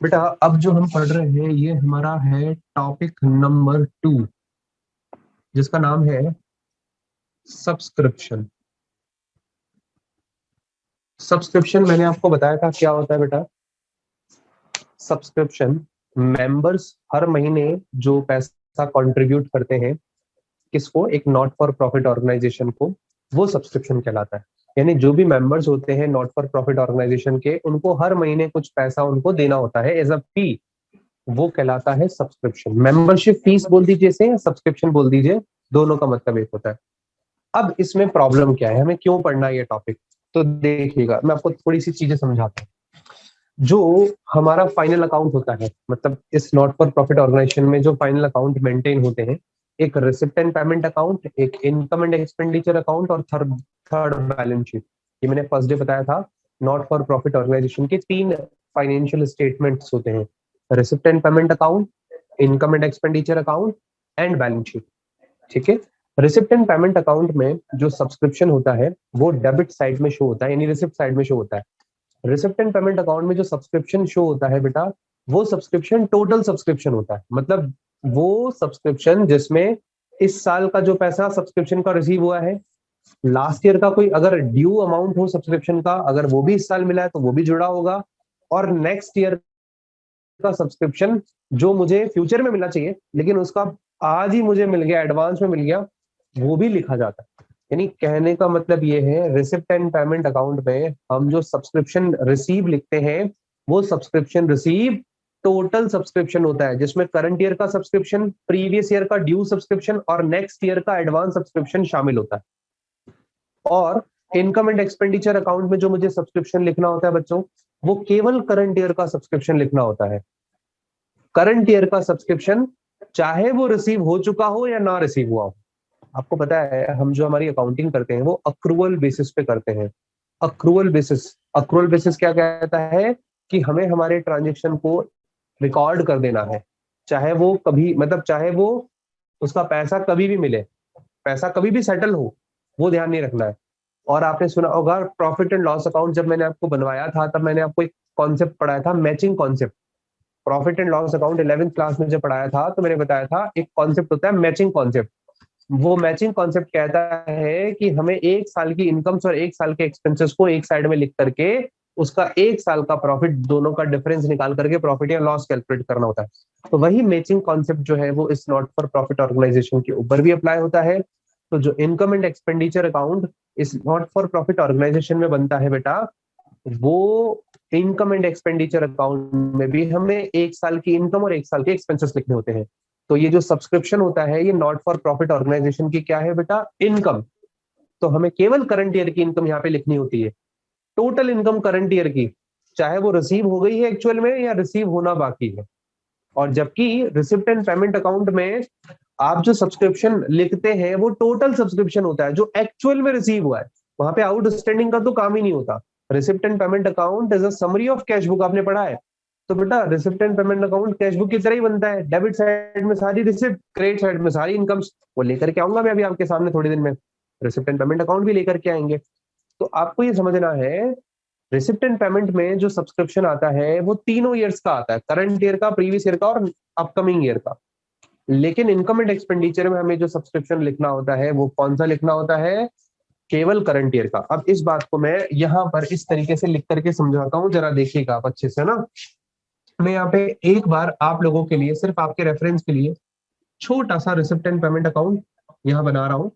बेटा अब जो हम पढ़ रहे हैं ये हमारा है टॉपिक नंबर 2, जिसका नाम है सब्सक्रिप्शन। सब्सक्रिप्शन मैंने आपको बताया था क्या होता है बेटा। सब्सक्रिप्शन, मेंबर्स हर महीने जो पैसा कंट्रीब्यूट करते हैं किसको, एक नॉट फॉर प्रॉफिट ऑर्गेनाइजेशन को, वो सब्सक्रिप्शन कहलाता है। यानी जो भी मेंबर्स होते हैं नॉट फॉर प्रॉफिट ऑर्गेनाइजेशन के, उनको हर महीने कुछ पैसा उनको देना होता है एज अ फी, वो कहलाता है सब्सक्रिप्शन। मेंबरशिप फीस बोल दीजिए इसे या सब्सक्रिप्शन बोल दीजिए, दोनों का मतलब एक होता है। अब इसमें प्रॉब्लम क्या है, हमें क्यों पढ़ना है ये टॉपिक, तो देखिएगा मैं आपको थोड़ी सी चीजें समझाता हूँ। जो हमारा फाइनल अकाउंट होता है, मतलब इस नॉट फॉर प्रॉफिट ऑर्गेनाइजेशन में जो फाइनल अकाउंट मेंटेन होते हैं, एक रिसिप्ट एंड पेमेंट अकाउंट, एक इनकम एंड एक्सपेंडिचर अकाउंट और थर्ड थर्ड बैलेंस शीट। ये मैंने फर्स्ट डे बताया था। नॉट फॉर प्रॉफिट ऑर्गेनाइजेशन के 3 फाइनेंशियल स्टेटमेंट्स होते हैं, receipt and payment account, income and expenditure account and balance sheet. ठीक है। रिसिप्ट एंड पेमेंट अकाउंट में जो सब्सक्रिप्शन होता है वो डेबिट साइड में शो होता है, यानी रिसिप्ट साइड में शो होता है। रिसिप्ट एंड पेमेंट अकाउंट में जो सब्सक्रिप्शन शो होता है बेटा, वो सब्सक्रिप्शन टोटल सब्सक्रिप्शन होता है। मतलब वो सब्सक्रिप्शन जिसमें इस साल का जो पैसा सब्सक्रिप्शन का रिसीव हुआ है, लास्ट ईयर का कोई अगर ड्यू अमाउंट हो सब्सक्रिप्शन का, अगर वो भी इस साल मिला है तो वो भी जुड़ा होगा, और नेक्स्ट ईयर का सब्सक्रिप्शन जो मुझे फ्यूचर में मिलना चाहिए लेकिन उसका आज ही मुझे मिल गया, एडवांस में मिल गया, वो भी लिखा जाता है। यानी कहने का मतलब ये है, रिसिप्ट एंड पेमेंट अकाउंट में हम जो सब्सक्रिप्शन रिसीव लिखते हैं, वो सब्सक्रिप्शन रिसीव टोटल सब्सक्रिप्शन होता है, जिसमें करंट ईयर का सब्सक्रिप्शन, प्रीवियस ईयर का ड्यू सब्सक्रिप्शन और नेक्स्ट ईयर का एडवांस सब्सक्रिप्शन शामिल होता है। और इनकम एंड एक्सपेंडिचर अकाउंट में जो मुझे सब्सक्रिप्शन लिखना होता है बच्चों, वो केवल करंट ईयर का सब्सक्रिप्शन लिखना होता है। करंट ईयर का सब्सक्रिप्शन चाहे वो रिसीव हो चुका हो या ना रिसीव हुआ हो। आपको पता है हम जो हमारी अकाउंटिंग करते हैं वो अक्रूवल बेसिस पे करते हैं। अक्रूवल बेसिस, अक्रूवल बेसिस क्या कहता है कि हमें हमारे ट्रांजेक्शन को रिकॉर्ड कर देना है, चाहे वो कभी, मतलब चाहे वो उसका पैसा कभी भी मिले, पैसा कभी भी सेटल हो, वो ध्यान नहीं रखना है। और आपने सुना होगा प्रॉफिट एंड लॉस अकाउंट जब मैंने आपको बनवाया था तब मैंने आपको एक कॉन्सेप्ट पढ़ाया था, matching concept. Profit and loss account 11th class में जब पढ़ाया था तो मैंने बताया था एक कॉन्सेप्ट होता है मैचिंग कॉन्सेप्ट। वो मैचिंग कॉन्सेप्ट कहता है कि हमें एक साल की इनकम्स और एक साल के एक्सपेंसेस को एक साइड में लिख करके उसका एक साल का प्रॉफिट, दोनों का डिफरेंस निकाल करके प्रॉफिट या लॉस कैलकुलेट करना होता है। तो वही मैचिंग कॉन्सेप्ट जो है वो इस नॉट फॉर प्रॉफिट ऑर्गेनाइजेशन के ऊपर भी अप्लाई होता है। तो जो इनकम एंड एक्सपेंडिचर अकाउंट इस नॉट फॉर प्रॉफिट ऑर्गेनाइजेशन में बनता है बेटा, वो इनकम एंड एक्सपेंडिचर अकाउंट में भी हमें एक साल की इनकम और एक साल के एक्सपेंसेस लिखने होते हैं। तो ये जो सब्सक्रिप्शन होता है ये नॉट फॉर प्रॉफिट ऑर्गेनाइजेशन की क्या है बेटा, इनकम। तो हमें केवल करंट ईयर की इनकम यहाँ पे लिखनी होती है, टोटल इनकम करंट ईयर की, चाहे वो रिसीव हो गई है एक्चुअल में या रिसीव होना बाकी है। और जबकि रिसिप्ट एंड पेमेंट अकाउंट में आप जो सब्सक्रिप्शन लिखते हैं वो टोटल सब्सक्रिप्शन होता है जो एक्चुअल में रिसीव हुआ है, वहां पे आउटस्टैंडिंग का तो काम ही नहीं होता। Receipt and payment account is a summary of cash book, आपने पढ़ा है। तो बेटा receipt and payment account cash book की तरह ही बनता है, डेबिट साइड में सारी रिसिप्ट, क्रेडिट साइड में सारी इनकम्स। वो लेकर के आऊंगा मैं अभी आपके सामने थोड़ी दिन में, रिसिप्ट एंड पेमेंट अकाउंट भी लेकर के आएंगे। तो आपको ये समझना है, रिसिप्ट एंड पेमेंट में जो सब्सक्रिप्शन आता है वो तीनों ईयर्स का आता है, करंट ईयर का, प्रीवियस ईयर का और अपकमिंग ईयर का। लेकिन इनकम एंड एक्सपेंडिचर में हमें जो सब्सक्रिप्शन लिखना होता है वो कौन सा लिखना होता है, केवल करंट ईयर का। अब इस बात को मैं यहाँ पर इस तरीके से लिख करके समझाता हूँ, जरा देखिएगा आप अच्छे से ना। मैं यहाँ पे एक बार आप लोगों के लिए, सिर्फ आपके रेफरेंस के लिए, छोटा सा रिसिप्ट एंड पेमेंट अकाउंट यहाँ बना रहा हूँ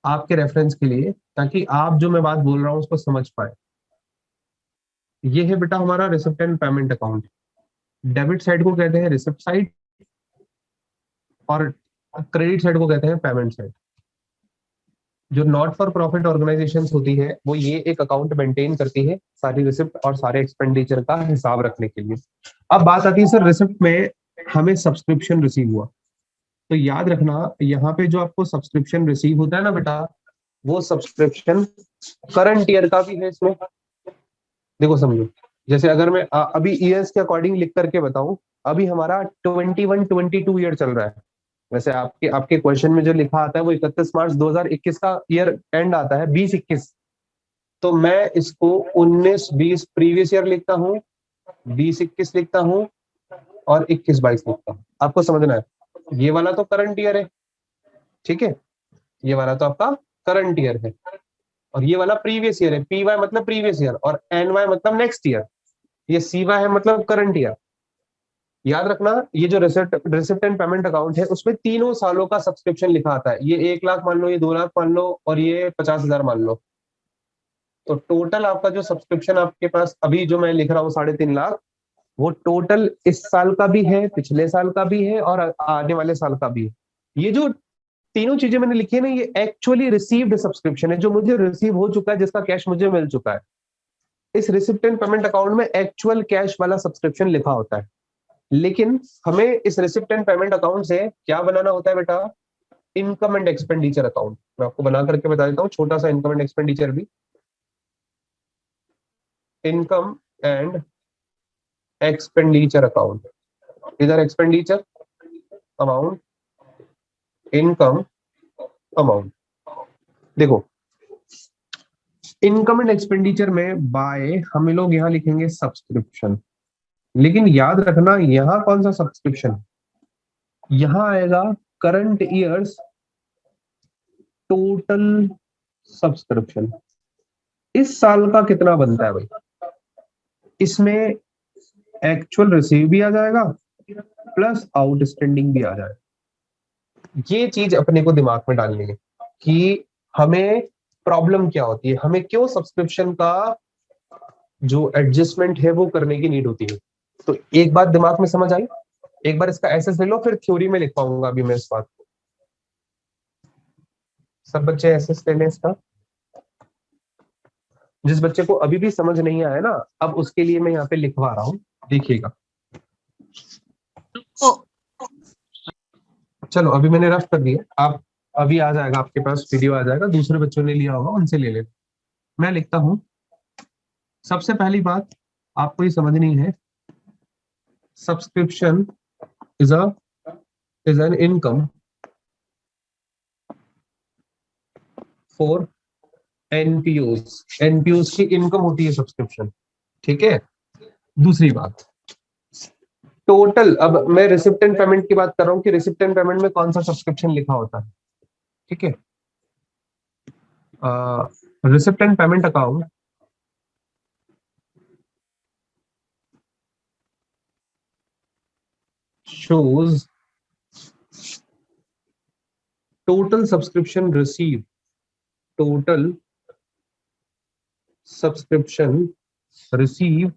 आपके रेफरेंस के लिए, ताकि आप जो मैं बात बोल रहा हूँ उसको समझ पाए। ये है बेटा हमारा receipt and payment account. Debit side को कहते हैं रिसिप्ट साइड और क्रेडिट साइड को कहते हैं पेमेंट साइड। जो नॉट फॉर प्रॉफिट ऑर्गेनाइजेशन होती है वो ये एक अकाउंट मेंटेन करती है सारी रिसिप्ट और सारे एक्सपेंडिचर का हिसाब रखने के लिए। अब बात आती है सर, रिसिप्ट में हमें सब्सक्रिप्शन रिसीव हुआ, तो याद रखना यहाँ पे जो आपको सब्सक्रिप्शन रिसीव होता है ना बेटा, वो सब्सक्रिप्शन करंट ईयर का भी है इसमें। देखो समझो, जैसे अगर मैं अभी ईयर्स के अकॉर्डिंग लिख करके बताऊं, अभी हमारा 21-22 ईयर चल रहा है। वैसे आपके आपके क्वेश्चन में जो लिखा आता है वो 31 मार्च 2021 का ईयर एंड आता है, 2021। तो मैं इसको 19-20 प्रीवियस ईयर लिखता हूँ, 20-21 लिखता हूँ, और 21-22 लिखता हूँ। आपको समझना है, ये वाला तो करंट ईयर है, ठीक है, ये वाला तो आपका करंट ईयर है, और ये वाला प्रीवियस ईयर है। पी वाई मतलब प्रीवियस ईयर, और एन वाई मतलब नेक्स्ट ईयर। ये सी वाई है मतलब करंट ईयर। याद रखना, ये जो रिसिप्ट एंड पेमेंट अकाउंट है उसमें तीनों सालों का सब्सक्रिप्शन लिखा आता है। ये 1 लाख मान लो, ये 2 लाख मान लो, और ये 50,000 मान लो। तो टोटल आपका जो सब्सक्रिप्शन आपके पास अभी जो मैं लिख रहा हूँ 3.5 लाख, वो टोटल इस साल का भी है, पिछले साल का भी है, और आने वाले साल का भी है। ये जो तीनों चीजें मैंने लिखी है ना, ये एक्चुअली रिसीव्ड सब्सक्रिप्शन है, जो मुझे रिसीव हो चुका है, जिसका कैश मुझे मिल चुका है। इस रिसिप्ट एंड पेमेंट अकाउंट में एक्चुअल कैश वाला सब्सक्रिप्शन लिखा होता है। लेकिन हमें इस रिसिप्ट एंड पेमेंट अकाउंट से क्या बनाना होता है बेटा? Income and expenditure account. मैं आपको बना करके बता देता हूँ, छोटा सा इनकम एंड एक्सपेंडिचर भी। इनकम एंड एक्सपेंडिचर अकाउंट, इधर एक्सपेंडिचर अमाउंट, इनकम अमाउंट। देखो, इनकम एंड एक्सपेंडिचर में बाय हम लोग यहाँ लिखेंगे सब्सक्रिप्शन। लेकिन याद रखना, यहाँ कौन सा सब्सक्रिप्शन? यहाँ आएगा करंट ईयर्स टोटल सब्सक्रिप्शन। इस साल का कितना बनता है भाई? इसमें एक्चुअल रिसीव भी आ जाएगा, प्लस आउटस्टैंडिंग भी आ जाएगा। ये चीज अपने को दिमाग में डालनी है कि हमें प्रॉब्लम क्या होती है, हमें क्यों सब्सक्रिप्शन का जो एडजस्टमेंट है वो करने की नीड होती है। तो एक बात दिमाग में समझ आई? एक बार इसका एसेस ले लो, फिर थ्योरी में लिख पाऊंगा अभी मैं इस बात को। सब बच्चे एसेस ले लें इसका। जिस बच्चे को अभी भी समझ नहीं आया ना, अब उसके लिए मैं यहाँ पे लिखवा रहा हूँ, देखिएगा। चलो अभी मैंने रफ कर दिया, आप अभी आ जाएगा आपके पास, वीडियो आ जाएगा, दूसरे बच्चों ने लिया होगा उनसे ले ले। मैं लिखता हूँ, सबसे पहली बात आपको ये समझनी है, subscription is an income for NPOs. NPOs की इनकम होती है सब्सक्रिप्शन, ठीक है। दूसरी बात, टोटल, अब मैं रिसिप्ट एंड पेमेंट की बात कर रहा हूँ कि रिसिप्ट एंड पेमेंट में कौन सा सब्सक्रिप्शन लिखा होता है, ठीक है। Receipt and payment account shows total subscription received, total subscription received,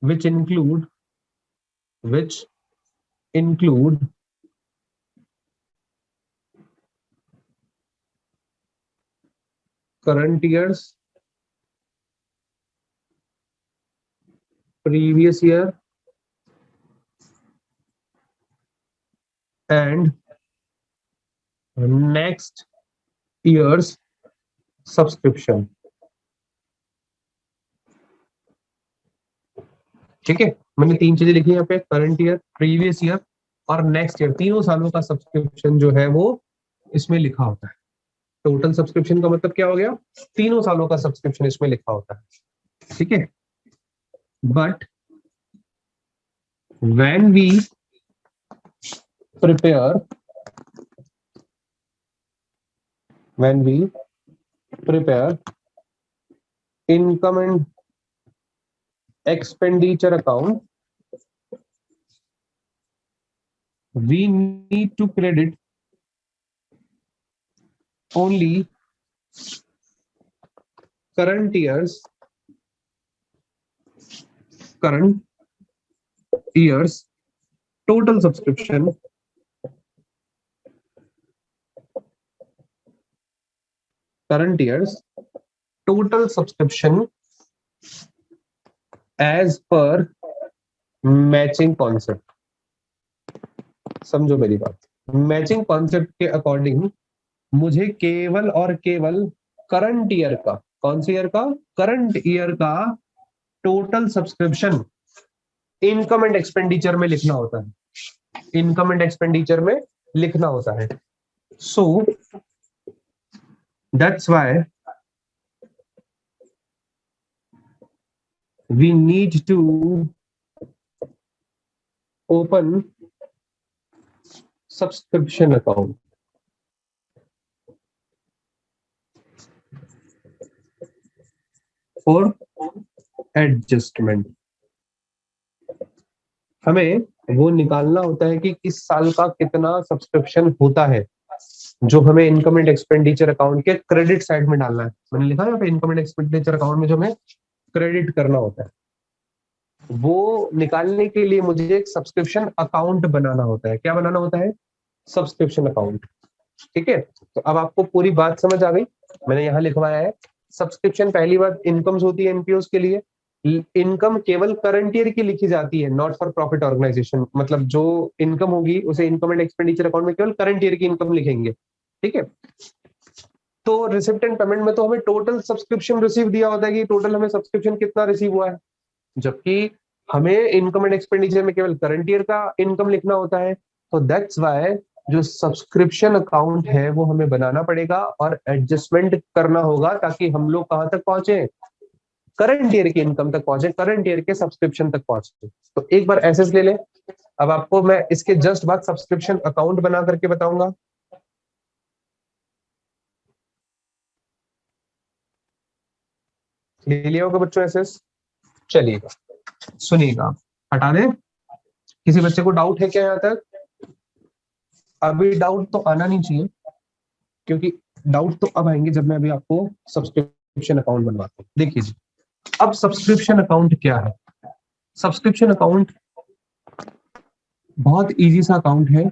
which include current years, previous year, and next year's subscription, ठीक है। मैंने 3 चीजें लिखी यहाँ पे, करंट ईयर, प्रीवियस ईयर और नेक्स्ट ईयर। तीनों सालों का सब्सक्रिप्शन जो है वो इसमें लिखा होता है। टोटल सब्सक्रिप्शन का मतलब क्या हो गया? तीनों सालों का सब्सक्रिप्शन इसमें लिखा होता है, ठीक है। But when we prepare income and expenditure account, we need to credit only current year's total subscription, current year's total subscription as per matching concept. समझो मेरी बात, मैचिंग कॉन्सेप्ट के अकॉर्डिंग मुझे केवल और केवल करंट ईयर का, कौन सी ईयर का? करंट ईयर का total subscription income and expenditure में लिखना होता है, इनकम एंड एक्सपेंडिचर में लिखना होता है। So that's why we need to open subscription account for adjustment. हमें वो निकालना होता है कि इस साल का कितना सब्सक्रिप्शन होता है, जो हमें इनकम एंड एक्सपेंडिचर अकाउंट के क्रेडिट साइड में डालना है. मैंने लिखा है यहाँ पे इनकम एंड एक्सपेंडिचर अकाउंट में जो हमें क्रेडिट करना होता है, वो निकालने के लिए मुझे एक सब्सक्रिप्शन अकाउंट बनाना होता है. क्या बनाना होता है? Subscription account. ठीक है, तो अब आपको पूरी बात समझ आ गई. मैंने यहाँ लिखवाया है सब्सक्रिप्शन. पहली बात, इनकम्स होती है एनपीओ के लिए. इनकम केवल करंट ईयर की लिखी जाती है, नॉट फॉर प्रॉफिट ऑर्गेनाइजेशन. मतलब जो इनकम होगी उसे इनकम एंड एक्सपेंडिचर अकाउंट में केवल करंट ईयर की इनकम लिखेंगे. ठीक है, तो रिसिप्ट एंड पेमेंट में तो हमें टोटल सब्सक्रिप्शन रिसीव दिया होता है कि टोटल हमें सब्सक्रिप्शन कितना रिसीव हुआ है, जबकि हमें इनकम एंड एक्सपेंडिचर में केवल करंट ईयर का इनकम लिखना होता है. तो दैट्स वाई जो सब्सक्रिप्शन अकाउंट है वो हमें बनाना पड़ेगा और एडजस्टमेंट करना होगा, ताकि हम लोग कहां तक पहुंचे? करंट ईयर की इनकम तक पहुंचे, करंट ईयर के सब्सक्रिप्शन तक पहुंचे. तो एक बार एसेस ले ले. अब आपको मैं इसके जस्ट बाद सब्सक्रिप्शन अकाउंट बना करके बताऊंगा. ले लिया होगा बच्चों एसेस? चलिएगा, सुनिएगा, हटा दे. किसी बच्चे को डाउट है क्या यहाँ तक? अभी डाउट तो आना नहीं चाहिए, क्योंकि डाउट तो अब आएंगे जब मैं अभी आपको सब्सक्रिप्शन अकाउंट बनवाता हूँ. देखिए जी, अब सब्सक्रिप्शन अकाउंट क्या है? सब्सक्रिप्शन अकाउंट बहुत इजी सा अकाउंट है.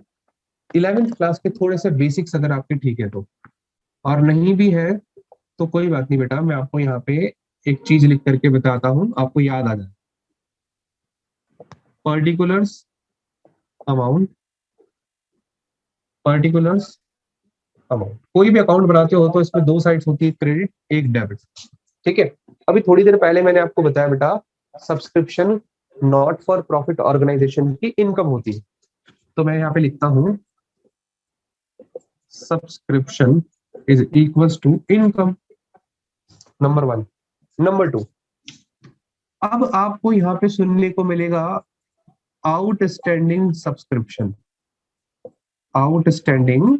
11th क्लास के थोड़े से बेसिक्स अगर आपके ठीक है तो, और नहीं भी है तो कोई बात नहीं बेटा, मैं आपको यहाँ पे एक चीज लिख करके बताता हूँ, आपको याद आ जाए. Particulars amount, particulars amount. कोई भी अकाउंट बनाते हो तो इसमें दो साइड्स होती है, क्रेडिट एक डेबिट. ठीक है, अभी थोड़ी देर पहले मैंने आपको बताया बेटा, subscription not for profit organization की इनकम होती है. तो मैं यहाँ पे लिखता हूँ subscription is equals to income, number one. Number two, अब आपको यहाँ पे सुनने को मिलेगा आउटस्टैंडिंग सब्सक्रिप्शन. Outstanding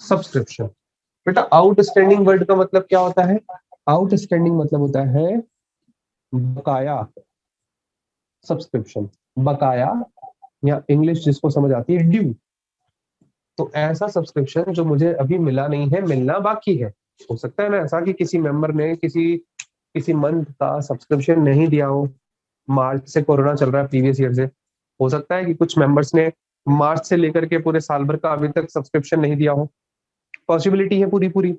subscription. बेटा आउटस्टैंडिंग वर्ड का मतलब क्या होता है? आउटस्टैंडिंग मतलब होता है बकाया सब्सक्रिप्शन. बकाया, या इंग्लिश जिसको समझ आती है ड्यू. तो ऐसा सब्सक्रिप्शन जो मुझे अभी मिला नहीं है, मिलना बाकी है. हो सकता है ना ऐसा कि किसी मेंबर ने किसी किसी मंथ का सब्सक्रिप्शन नहीं दिया हो. मार्च से कोरोना चल रहा है प्रीवियस ईयर से, हो सकता है कि कुछ मेंबर्स ने मार्च से लेकर के पूरे साल भर का अभी तक सब्सक्रिप्शन नहीं दिया हो. पॉसिबिलिटी है पूरी पूरी.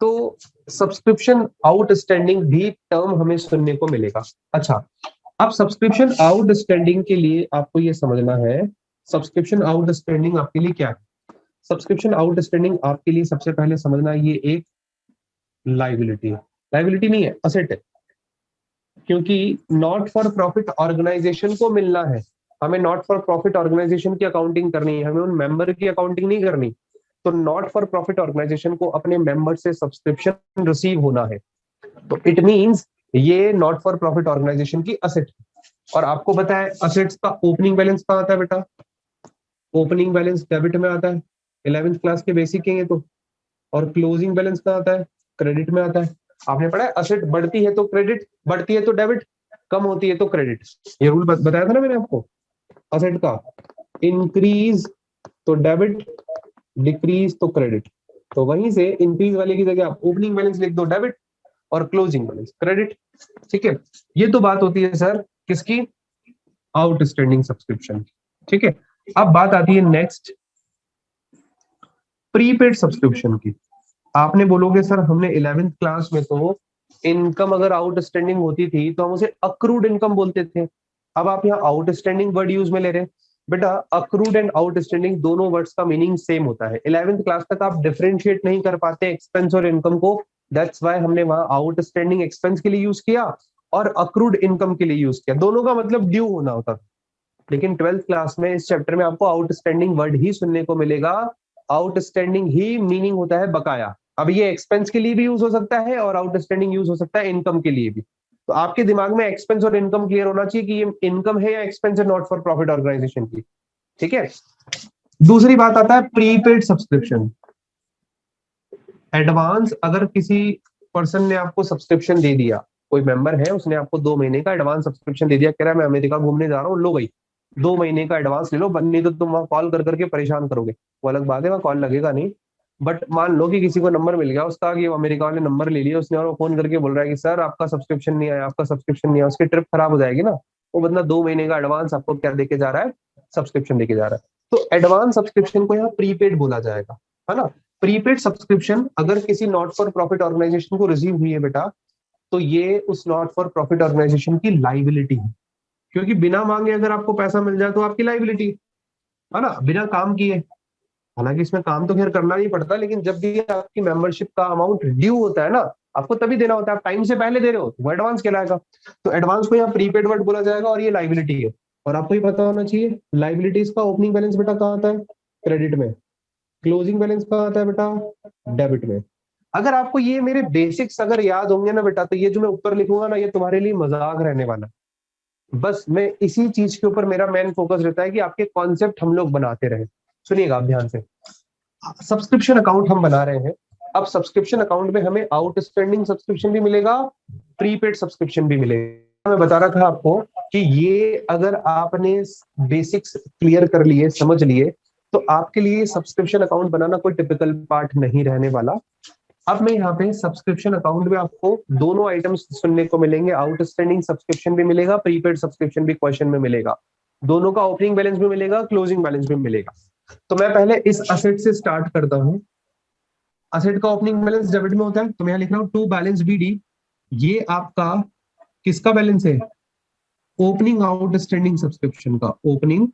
तो सब्सक्रिप्शन आउटस्टैंडिंग भी टर्म हमें सुनने को मिलेगा. अच्छा, अब सब्सक्रिप्शन आउटस्टैंडिंग के लिए आपको ये समझना है, सब्सक्रिप्शन आउटस्टैंडिंग आपके लिए क्या है? सब्सक्रिप्शन आउटस्टैंडिंग आपके लिए सबसे पहले समझना, ये एक लाइबिलिटी है. लाइबिलिटी नहीं है, असेट है. क्योंकि नॉट फॉर प्रॉफिट ऑर्गेनाइजेशन को मिलना है. हमें नॉट फॉर प्रॉफिट ऑर्गेनाइजेशन की अकाउंटिंग करनी है, हमें उन मेंबर की अकाउंटिंग नहीं करनी. तो नॉट फॉर प्रॉफिट ऑर्गेनाइजेशन को अपने मेंबर से सब्सक्रिप्शन रिसीव होना है. तो इट मींस ये नॉट फॉर प्रॉफिट ऑर्गेनाइजेशन की असेट. और आपको पता है असेट्स का ओपनिंग बैलेंस कहाँ आता है बेटा? ओपनिंग बैलेंस डेबिट में आता है. 11th क्लास के बेसिक है ये तो. और क्लोजिंग बैलेंस कहाँ आता है? क्रेडिट में आता है. आपने पढ़ा है असेट बढ़ती है तो क्रेडिट, बढ़ती है तो डेबिट, कम होती है तो क्रेडिट. ये रूल बताया था ना मैंने आपको असेट का. इंक्रीज तो डेबिट, डिक्रीज तो क्रेडिट. तो वहीं से इंक्रीज वाले की जगह आप ओपनिंग बैलेंस लिख दो डेबिट, और क्लोजिंग बैलेंस क्रेडिट. ठीक है, ये तो बात होती है सर किसकी? Outstanding subscription. ठीक है, अब बात आती है नेक्स्ट, प्रीपेड सब्सक्रिप्शन की. आपने बोलोगे सर हमने 11th क्लास में तो इनकम अगर आउटस्टैंडिंग होती थी तो हम उसे अक्रूड इनकम बोलते थे. अब आप यहाँ आउटस्टैंडिंग वर्ड यूज में ले रहे हैं. बेटा अक्रूड एंड आउटस्टैंडिंग दोनों वर्ड्स का मीनिंग सेम होता है. 11th क्लास तक आप डिफरेंशिएट नहीं कर पाते एक्सपेंस और इनकम को. दैट्स वाई हमने वहां आउटस्टैंडिंग एक्सपेंस के लिए यूज किया और अक्रूड इनकम के लिए यूज किया. दोनों का मतलब ड्यू होना होता था. लेकिन 12th क्लास में इस चैप्टर में आपको आउटस्टैंडिंग वर्ड ही सुनने को मिलेगा. आउटस्टैंडिंग ही मीनिंग होता है बकाया. अब ये एक्सपेंस के लिए भी यूज हो सकता है और आउटस्टैंडिंग यूज हो सकता है इनकम के लिए भी. तो आपके दिमाग में एक्सपेंस और इनकम क्लियर होना चाहिए कि ये इनकम है या एक्सपेंस है नॉट फॉर प्रॉफिट ऑर्गेनाइजेशन की। ठीक है। दूसरी बात आता है प्रीपेड सब्सक्रिप्शन। एडवांस, अगर किसी पर्सन ने आपको सब्सक्रिप्शन दे दिया, कोई मेंबर है उसने आपको 2 महीने का एडवांस सब्सक्रिप्शन दे दिया, कह रहा है मैं अमेरिका घूमने जा रहा हूँ, लो भाई 2 महीने का एडवांस ले लो, नहीं तो तुम वहां कॉल कर करके परेशान करोगे। वो अलग बात है, वहां कॉल लगेगा नहीं। बट मान लो कि किसी को नंबर मिल गया उसका, कि वो अमेरिका वाले नंबर ले लिया उसने, और वो फोन करके बोल रहा है कि सर आपका सब्सक्रिप्शन नहीं आया, आपका सब्सक्रिप्शन नहीं आया, उसकी ट्रिप खराब हो जाएगी ना। वो बंदा 2 महीने का एडवांस आपको क्या देके जा रहा है, सब्सक्रिप्शन देके जा रहा है। तो एडवांस सब्सक्रिप्शन को यहाँ प्रीपेड बोला जाएगा, है ना। प्रीपेड सब्सक्रिप्शन अगर किसी नॉट फॉर प्रॉफिट ऑर्गेनाइजेशन को रिसीव हुई है बेटा, तो ये उस नॉट फॉर प्रॉफिट ऑर्गेनाइजेशन की लाइबिलिटी है। क्योंकि बिना मांगे अगर आपको पैसा मिल जाए तो आपकी लाइबिलिटी है ना, बिना काम किए। हालांकि इसमें काम तो खैर करना नहीं पड़ता, लेकिन जब भी आपकी मेंबरशिप का अमाउंट ड्यू होता है ना, आपको तभी देना होता है। आप टाइम से पहले दे रहे हो तो वो एडवांस कहलाएगा। तो एडवांस को यहाँ प्रीपेड वर्ड बोला जाएगा, और ये लाइबिलिटी है। और आपको ही पता होना चाहिए लाइबिलिटीज का ओपनिंग बैलेंस बेटा कहाँ आता है, क्रेडिट में। क्लोजिंग बैलेंस कहाँ आता है बेटा, डेबिट में। अगर आपको ये मेरे बेसिक्स अगर याद होंगे ना बेटा, तो ये जो मैं ऊपर लिखूंगा ना, ये तुम्हारे लिए मजाक रहने वाला है। बस मैं इसी चीज के ऊपर मेरा मेन फोकस रहता है कि आपके कॉन्सेप्ट हम लोग बनाते रहे। सुनिएगा आप ध्यान से। सब्सक्रिप्शन अकाउंट हम बना रहे हैं। अब सब्सक्रिप्शन अकाउंट में हमें आउटस्टैंडिंग सब्सक्रिप्शन भी मिलेगा, प्रीपेड सब्सक्रिप्शन भी मिलेगा। मैं बता रहा था आपको कि ये अगर आपने बेसिक्स क्लियर कर लिए, समझ लिए, तो आपके लिए सब्सक्रिप्शन अकाउंट बनाना कोई टिपिकल पार्ट नहीं रहने वाला। अब मैं यहाँ पे सब्सक्रिप्शन अकाउंट में आपको दोनों आइटम्स सुनने को मिलेंगे, आउटस्टैंडिंग सब्सक्रिप्शन भी मिलेगा, प्रीपेड सब्सक्रिप्शन भी क्वेश्चन में मिलेगा। दोनों का ओपनिंग बैलेंस भी मिलेगा, क्लोजिंग बैलेंस भी मिलेगा। तो मैं पहले इस असेट से स्टार्ट करता हूं। असेट का ओपनिंग बैलेंस डेबिट में होता है, तो मैं यहाँ लिख रहा हूँ टू बैलेंस बीडी। ये आपका किसका बैलेंस है, ओपनिंग आउटस्टैंडिंग सब्सक्रिप्शन का, ओपनिंग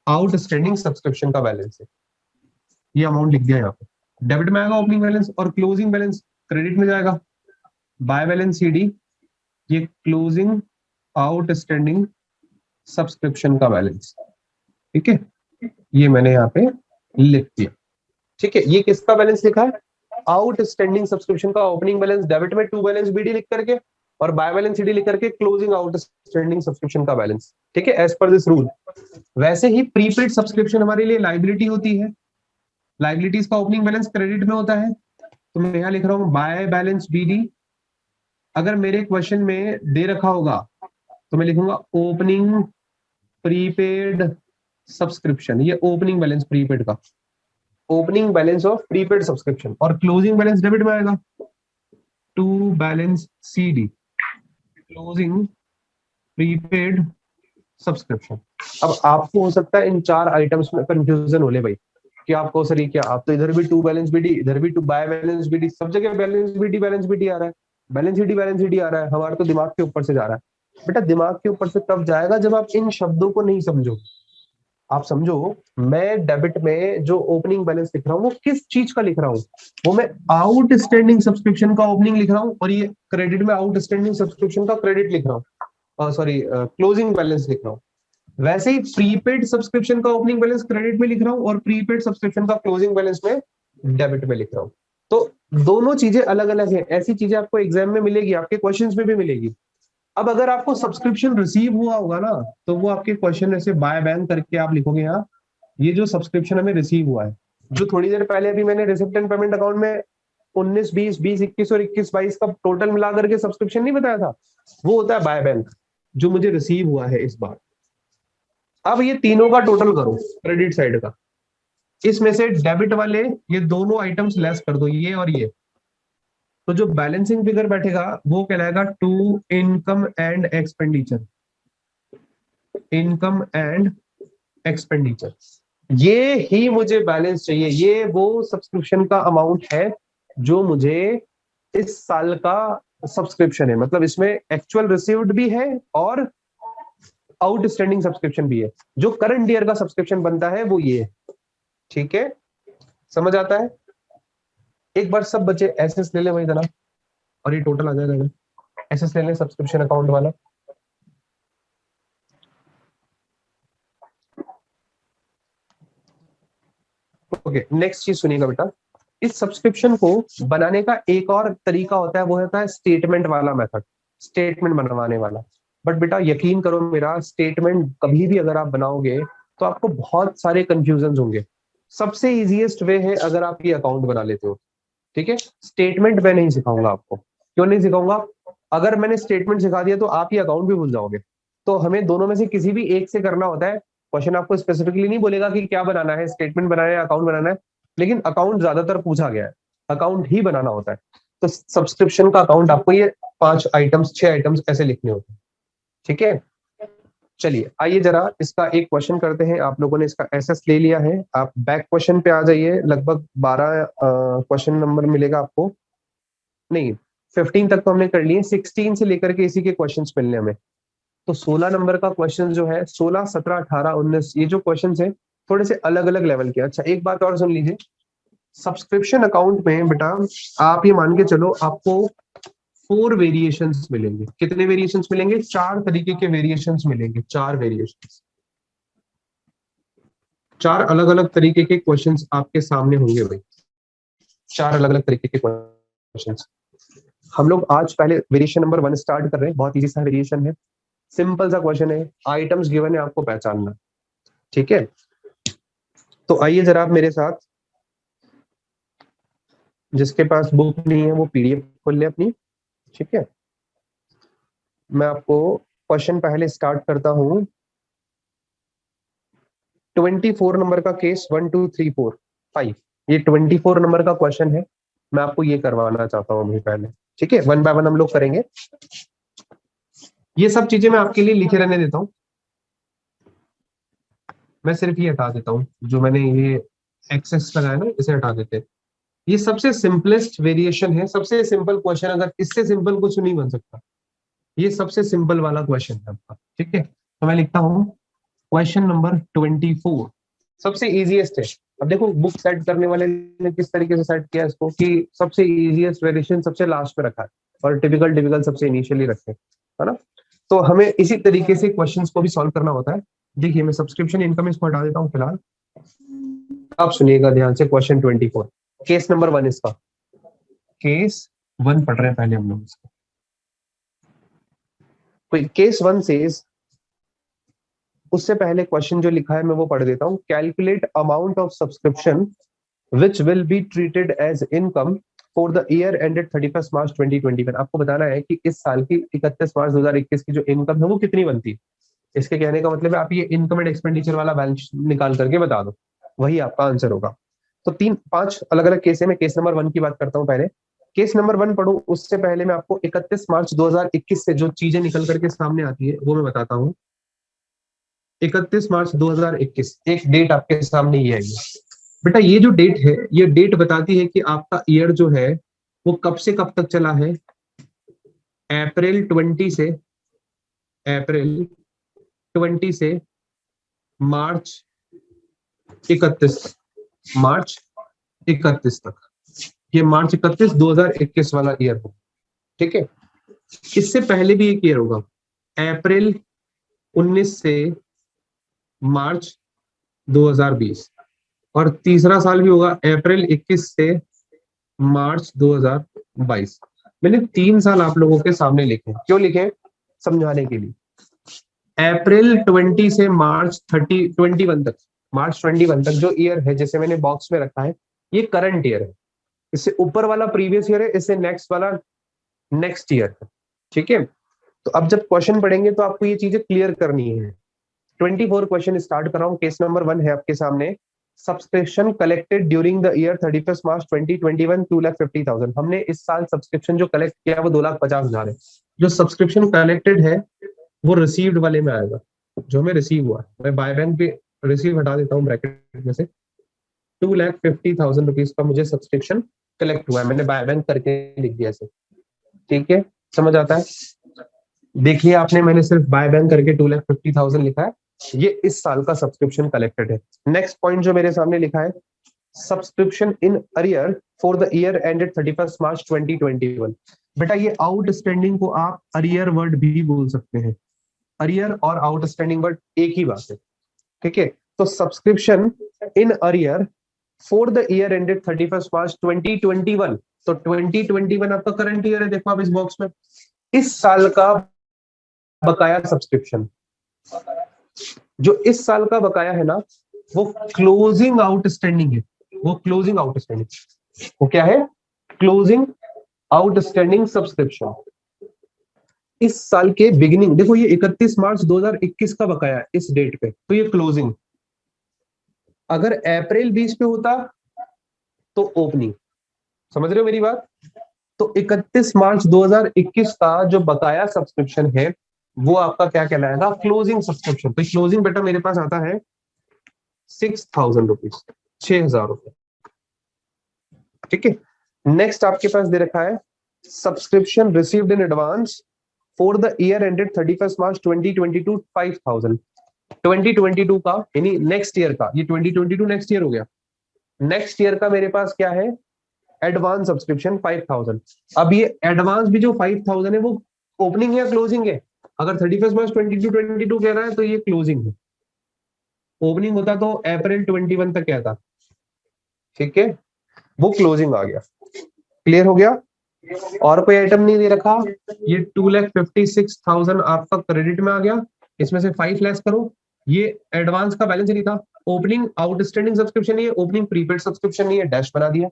आउटस्टैंडिंग सब्सक्रिप्शन का बैलेंस है। ये अमाउंट लिख दिया यहाँ पे, डेबिट में आएगा ओपनिंग बैलेंस, और क्लोजिंग बैलेंस क्रेडिट में जाएगा, बाय बैलेंस सीडी। ये क्लोजिंग आउटस्टैंडिंग सब्सक्रिप्शन का बैलेंस। ठीक है, ये मैंने यहाँ पे लिख दिया। ठीक है, ये किसका बैलेंस लिखा है, आउटस्टैंडिंग सब्सक्रिप्शन का ओपनिंग बैलेंस डेबिट में टू बैलेंस बीडी लिख करके, और बाय बैलेंस सीडी लिख करके क्लोजिंग आउटस्टैंडिंग सब्सक्रिप्शन का बैलेंस। ठीक है, एज पर दिस रूल। वैसे ही प्रीपेड सब्सक्रिप्शन हमारे लिए लाइबिलिटी होती है। लाइबिलिटीज का ओपनिंग बैलेंस क्रेडिट में होता है, तो मैं यहाँ लिख रहा हूँ बाय बैलेंस बीडी। अगर मेरे क्वेश्चन में दे रखा होगा तो मैं लिखूंगा ओपनिंग प्रीपेड सब्सक्रिप्शन, ये ओपनिंग बैलेंस प्रीपेड का, opening balance of prepaid subscription. और क्लोजिंग बैलेंस डेबिट में आएगा, to balance CD, closing prepaid subscription. अब आपको हो सकता है इन चार आइटम्स में कंफ्यूजन हो ले भाई, कि आपको सर ये क्या, आप तो इधर भी टू बैलेंस बीडी, इधर भी टू बाय बैलेंस बीडी, सब जगह बैलेंस बीडी आ रहा है, बैलेंस बीडी आ रहा है, हमारा तो दिमाग के ऊपर से जा रहा है। बेटा दिमाग के ऊपर से तब जाएगा जब आप इन शब्दों को नहीं समझो। आप समझो, मैं डेबिट में जो ओपनिंग बैलेंस लिख रहा हूँ वो किस चीज का लिख रहा हूँ, वो मैं आउटस्टैंडिंग सब्सक्रिप्शन का ओपनिंग लिख रहा हूँ, और ये क्रेडिट में आउटस्टैंडिंग सब्सक्रिप्शन का क्रेडिट लिख रहा हूँ, सॉरी क्लोजिंग बैलेंस लिख रहा हूँ। वैसे ही प्रीपेड सब्सक्रिप्शन का ओपनिंग बैलेंस क्रेडिट में लिख रहा हूँ, और प्रीपेड सब्सक्रिप्शन का क्लोजिंग बैलेंस में डेबिट में लिख रहा हूँ। तो दोनों चीजें अलग अलग है। ऐसी चीजें आपको एग्जाम में मिलेगी, आपके क्वेश्चंस में भी मिलेगी। अब अगर आपको सब्सक्रिप्शन रिसीव हुआ होगा ना, तो वो आपके क्वेश्चन ऐसे बाय बैंक करके आप लिखोगे यहाँ, ये जो सब्सक्रिप्शन हमें रिसीव हुआ है, जो थोड़ी देर पहले अभी मैंने रिसिप्ट एंड पेमेंट अकाउंट में 19 20 20 21 और 21 22 का टोटल मिला करके सब्सक्रिप्शन नहीं बताया था, वो होता है बाय बैंक, जो मुझे रिसीव हुआ है इस बार। अब ये तीनों का टोटल करो क्रेडिट साइड का, इसमें से डेबिट वाले ये दोनों आइटम्स लेस कर दो, ये और ये। तो जो बैलेंसिंग फिगर बैठेगा वो कहलाएगा to income and expenditure, income and expenditure. ये ही मुझे बैलेंस चाहिए, ये वो सब्सक्रिप्शन का अमाउंट है जो मुझे इस साल का सब्सक्रिप्शन है, मतलब इसमें एक्चुअल रिसीव्ड भी है और आउटस्टैंडिंग सब्सक्रिप्शन भी है। जो करंट ईयर का सब्सक्रिप्शन बनता है वो ये है। ठीक है, समझ आता है। एक बार सब बच्चे एसएस ले ले वही देना, और ये टोटल आ जाएगा, एसएस ले ले सब्सक्रिप्शन अकाउंट वाला। ओके, नेक्स्ट चीज सुनिएगा बेटा, इस सब्सक्रिप्शन को बनाने का एक और तरीका होता है, वो होता है स्टेटमेंट वाला मेथड। स्टेटमेंट बनवाने वाला। बट बेटा यकीन करो मेरा, स्टेटमेंट कभी भी अगर आप बनाओगे तो आपको बहुत सारे कंफ्यूजन होंगे। सबसे इजीएस्ट वे है अगर आप ये अकाउंट बना लेते हो, ठीक है। स्टेटमेंट मैं नहीं सिखाऊंगा आपको। क्यों नहीं सिखाऊंगा? अगर मैंने स्टेटमेंट सिखा दिया तो आप ये अकाउंट भी भूल जाओगे। तो हमें दोनों में से किसी भी एक से करना होता है। क्वेश्चन आपको स्पेसिफिकली नहीं बोलेगा कि क्या बनाना है, स्टेटमेंट बनाना है, अकाउंट बनाना है, लेकिन अकाउंट ज्यादातर पूछा गया है, अकाउंट ही बनाना होता है। तो सब्सक्रिप्शन का अकाउंट आपको ये 5 आइटम्स 6 आइटम्स ऐसे लिखने होते हैं, ठीक है। चलिए आइए जरा इसका एक क्वेश्चन करते हैं। आप लोगों ने इसका एसएस ले लिया है, आप बैक क्वेश्चन पे आ जाइए। लगभग 12 क्वेश्चन नंबर मिलेगा आपको, नहीं 15 तक तो हमने कर लिए, 16 से लेकर के इसी के क्वेश्चंस मिलने हमें। तो 16 नंबर का क्वेश्चन जो है, 16 17 18 19 ये जो क्वेश्चन है थोड़े से अलग अलग लेवल के। अच्छा एक बात और सुन लीजिए, सब्सक्रिप्शन अकाउंट में बेटा आप ये मान के चलो आपको 4 वेरिएशंस मिलेंगे। कितने वेरिएशंस मिलेंगे? 4 तरीके के वेरिएशंस मिलेंगे, 4 वेरिएशंस, 4 अलग अलग तरीके के क्वेश्चंस आपके सामने होंगे भाई, 4 अलग अलग तरीके के क्वेश्चंस। हम लोग आज पहले वेरिएशन नंबर 1 स्टार्ट कर रहे हैं। बहुत इजी सा वेरिएशन है, सिंपल सा क्वेश्चन है, आइटम्स गिवन है, आपको पहचानना, ठीक है। तो आइए जरा आप मेरे साथ, जिसके पास बुक नहीं है वो पीडीएफ खोल ले अपनी, ठीक है। मैं आपको क्वेश्चन पहले स्टार्ट करता हूं। 24 नंबर का केस 1 2 3 4 5, ये 24 नंबर का क्वेश्चन है। मैं आपको ये करवाना चाहता हूँ अभी पहले, ठीक है। 1 बाय 1 हम लोग करेंगे। ये सब चीजें मैं आपके लिए लिखे रहने देता हूँ, मैं सिर्फ ये हटा देता हूँ जो मैंने ये एक्सेस लगाया ना, इसे हटा देते हैं। ये सबसे सिंपलेस्ट वेरिएशन है, सबसे सिंपल क्वेश्चन, अगर इससे सिंपल कुछ नहीं बन सकता। ये सबसे सिंपल वाला क्वेश्चन है आपका, ठीक है। तो मैं लिखता हूँ क्वेश्चन नंबर 24, सबसे इजीएस्ट है। अब देखो बुक सेट करने वाले ने किस तरीके से सेट किया इसको, कि सबसे इजीएस्ट वेरिएशन सबसे लास्ट में रखा है और टिपिकल डिफिकल्ट सबसे इनिशियली रखे, है ना। तो हमें इसी तरीके से क्वेश्चंस को भी सॉल्व करना होता है। देखिए मैं सब्सक्रिप्शन इनकम इसको हटा देता हूँ फिलहाल। आप सुनिएगा ध्यान से, क्वेश्चन 24 केस नंबर 1 इसका, केस 1 पढ़ रहे हैं पहले हम लोग इसको। तो केस 1 से उससे पहले क्वेश्चन जो लिखा है मैं वो पढ़ देता हूँ। Calculate amount of subscription which will be treated as income for the year ended 31 March 2021। आपको बताना है कि इस साल की 31 मार्च 2021 की जो इनकम है वो कितनी बनती है। इसके कहने का मतलब है आप ये इनकम एंड एक्सपेंडिचर वाला बैलेंस निकाल करके बता दो, वही आपका आंसर होगा। तो 5 अलग अलग केस है, मैं केस नंबर 1 की बात करता हूँ पहले। केस नंबर 1 पढ़ू उससे पहले मैं आपको 31 मार्च 2021 से जो चीजें निकल करके सामने आती है वो मैं बताता हूँ। 31 मार्च 2021 एक डेट आपके सामने ही आएगी बेटा। ये जो डेट है ये डेट बताती है कि आपका ईयर जो है वो कब से कब तक चला है। अप्रैल 20 से, अप्रैल 20 से मार्च 31, मार्च 31 तक। ये मार्च 31 2021 वाला ईयर हो, ठीक है। इससे पहले भी एक ईयर होगा, अप्रैल 19 से मार्च 2020, और तीसरा साल भी होगा अप्रैल 21 से मार्च 2022। मैंने 3 साल आप लोगों के सामने लिखे, क्यों लिखे? समझाने के लिए। अप्रैल 20 से मार्च 21 तक, मार्च 21 तक जो ईयर है जिसे मैंने बॉक्स में रखा है ये करंट ईयर है। इससे ऊपर वाला प्रीवियस ईयर है, इससे नेक्स्ट वाला नेक्स्ट ईयर है, ठीक है। तो अब जब क्वेश्चन पढ़ेंगे तो आपको ये चीजें क्लियर करनी है। 24 क्वेश्चन स्टार्ट कर रहा हूँ। केस नंबर 1 है आपके सामने। Subscription collected during the year 31 March 2021 2,50,000। हमने इस साल सब्सक्रिप्शन जो कलेक्ट किया वो 2,50,000 है। जो सब्सक्रिप्शन कलेक्टेड है वो रिसीव्ड वाले में आएगा, जो हमें रिसीव हुआ। मैं बाय बैंक पे रिसीव हटा देता हूँ ब्रैकेट में से। 2,50,000 रुपीज का मुझे सब्सक्रिप्शन कलेक्ट हुआ है, मैंने बाय बैंक करके लिख दिया इसे, ठीक है। समझ आता है? देखिए आपने, मैंने सिर्फ बाय बैंक करके 2,50,000 लिखा है, ये इस साल का सब्सक्रिप्शन कलेक्टेड है। नेक्स्ट पॉइंट जो मेरे सामने लिखा है, subscription in arrear for the year ended 31 March 2021। बेटा ये आउटस्टैंडिंग को आप अरियर वर्ड भी बोल सकते हैं। अरियर और आउटस्टैंडिंग वर्ड एक ही बात है, ठीक है। तो subscription in arrear for the year ended 31 March 2021, तो 2021 आपका करंट ईयर है, देखो आप इस बॉक्स में। इस साल का बकाया सब्सक्रिप्शन, जो इस साल का बकाया है ना, वो क्लोजिंग आउटस्टैंडिंग है। वो क्लोजिंग आउटस्टैंडिंग, वो क्या है? Closing outstanding subscription. इस साल के बिगिनिंग, देखो ये 31 मार्च 2021 का बकाया है इस डेट पे, तो ये क्लोजिंग। अगर अप्रैल 20 पे होता तो ओपनिंग। समझ रहे हो मेरी बात? तो 31 मार्च 2021 का जो बकाया सब्सक्रिप्शन है वो आपका क्या कहलाएगा? Closing subscription. तो क्लोजिंग बेटा मेरे पास आता है 6,000 रुपीज, 6,000 रुपए। ठीक है। नेक्स्ट आपके पास दे रखा है subscription received in advance for the year ended 31 मार्च 2022, 5,000। 2022 का यानी नेक्स्ट ईयर का, ये 2022 नेक्स्ट ईयर हो गया। नेक्स्ट ईयर का मेरे पास क्या है? Advance subscription 5,000। अब ये एडवांस भी जो 5,000 है वो ओपनिंग है या क्लोजिंग है? अगर 31 मार्च 22 कह रहा है तो ये क्लोजिंग है। ओपनिंग होता तो अप्रैल 21 तक क्या था। ठीक है, वो क्लोजिंग आ गया। क्लियर हो गया? और कोई आइटम नहीं दे रखा। ये 2,56,000 आपका क्रेडिट में आ गया, इसमें से 5 लेस करो। ये एडवांस का बैलेंस नहीं था। ओपनिंग आउटस्टैंडिंग सब्सक्रिप्शन नहीं है, ओपनिंग प्रीपेड सब्सक्रिप्शन नहीं है, डैश बना दिया।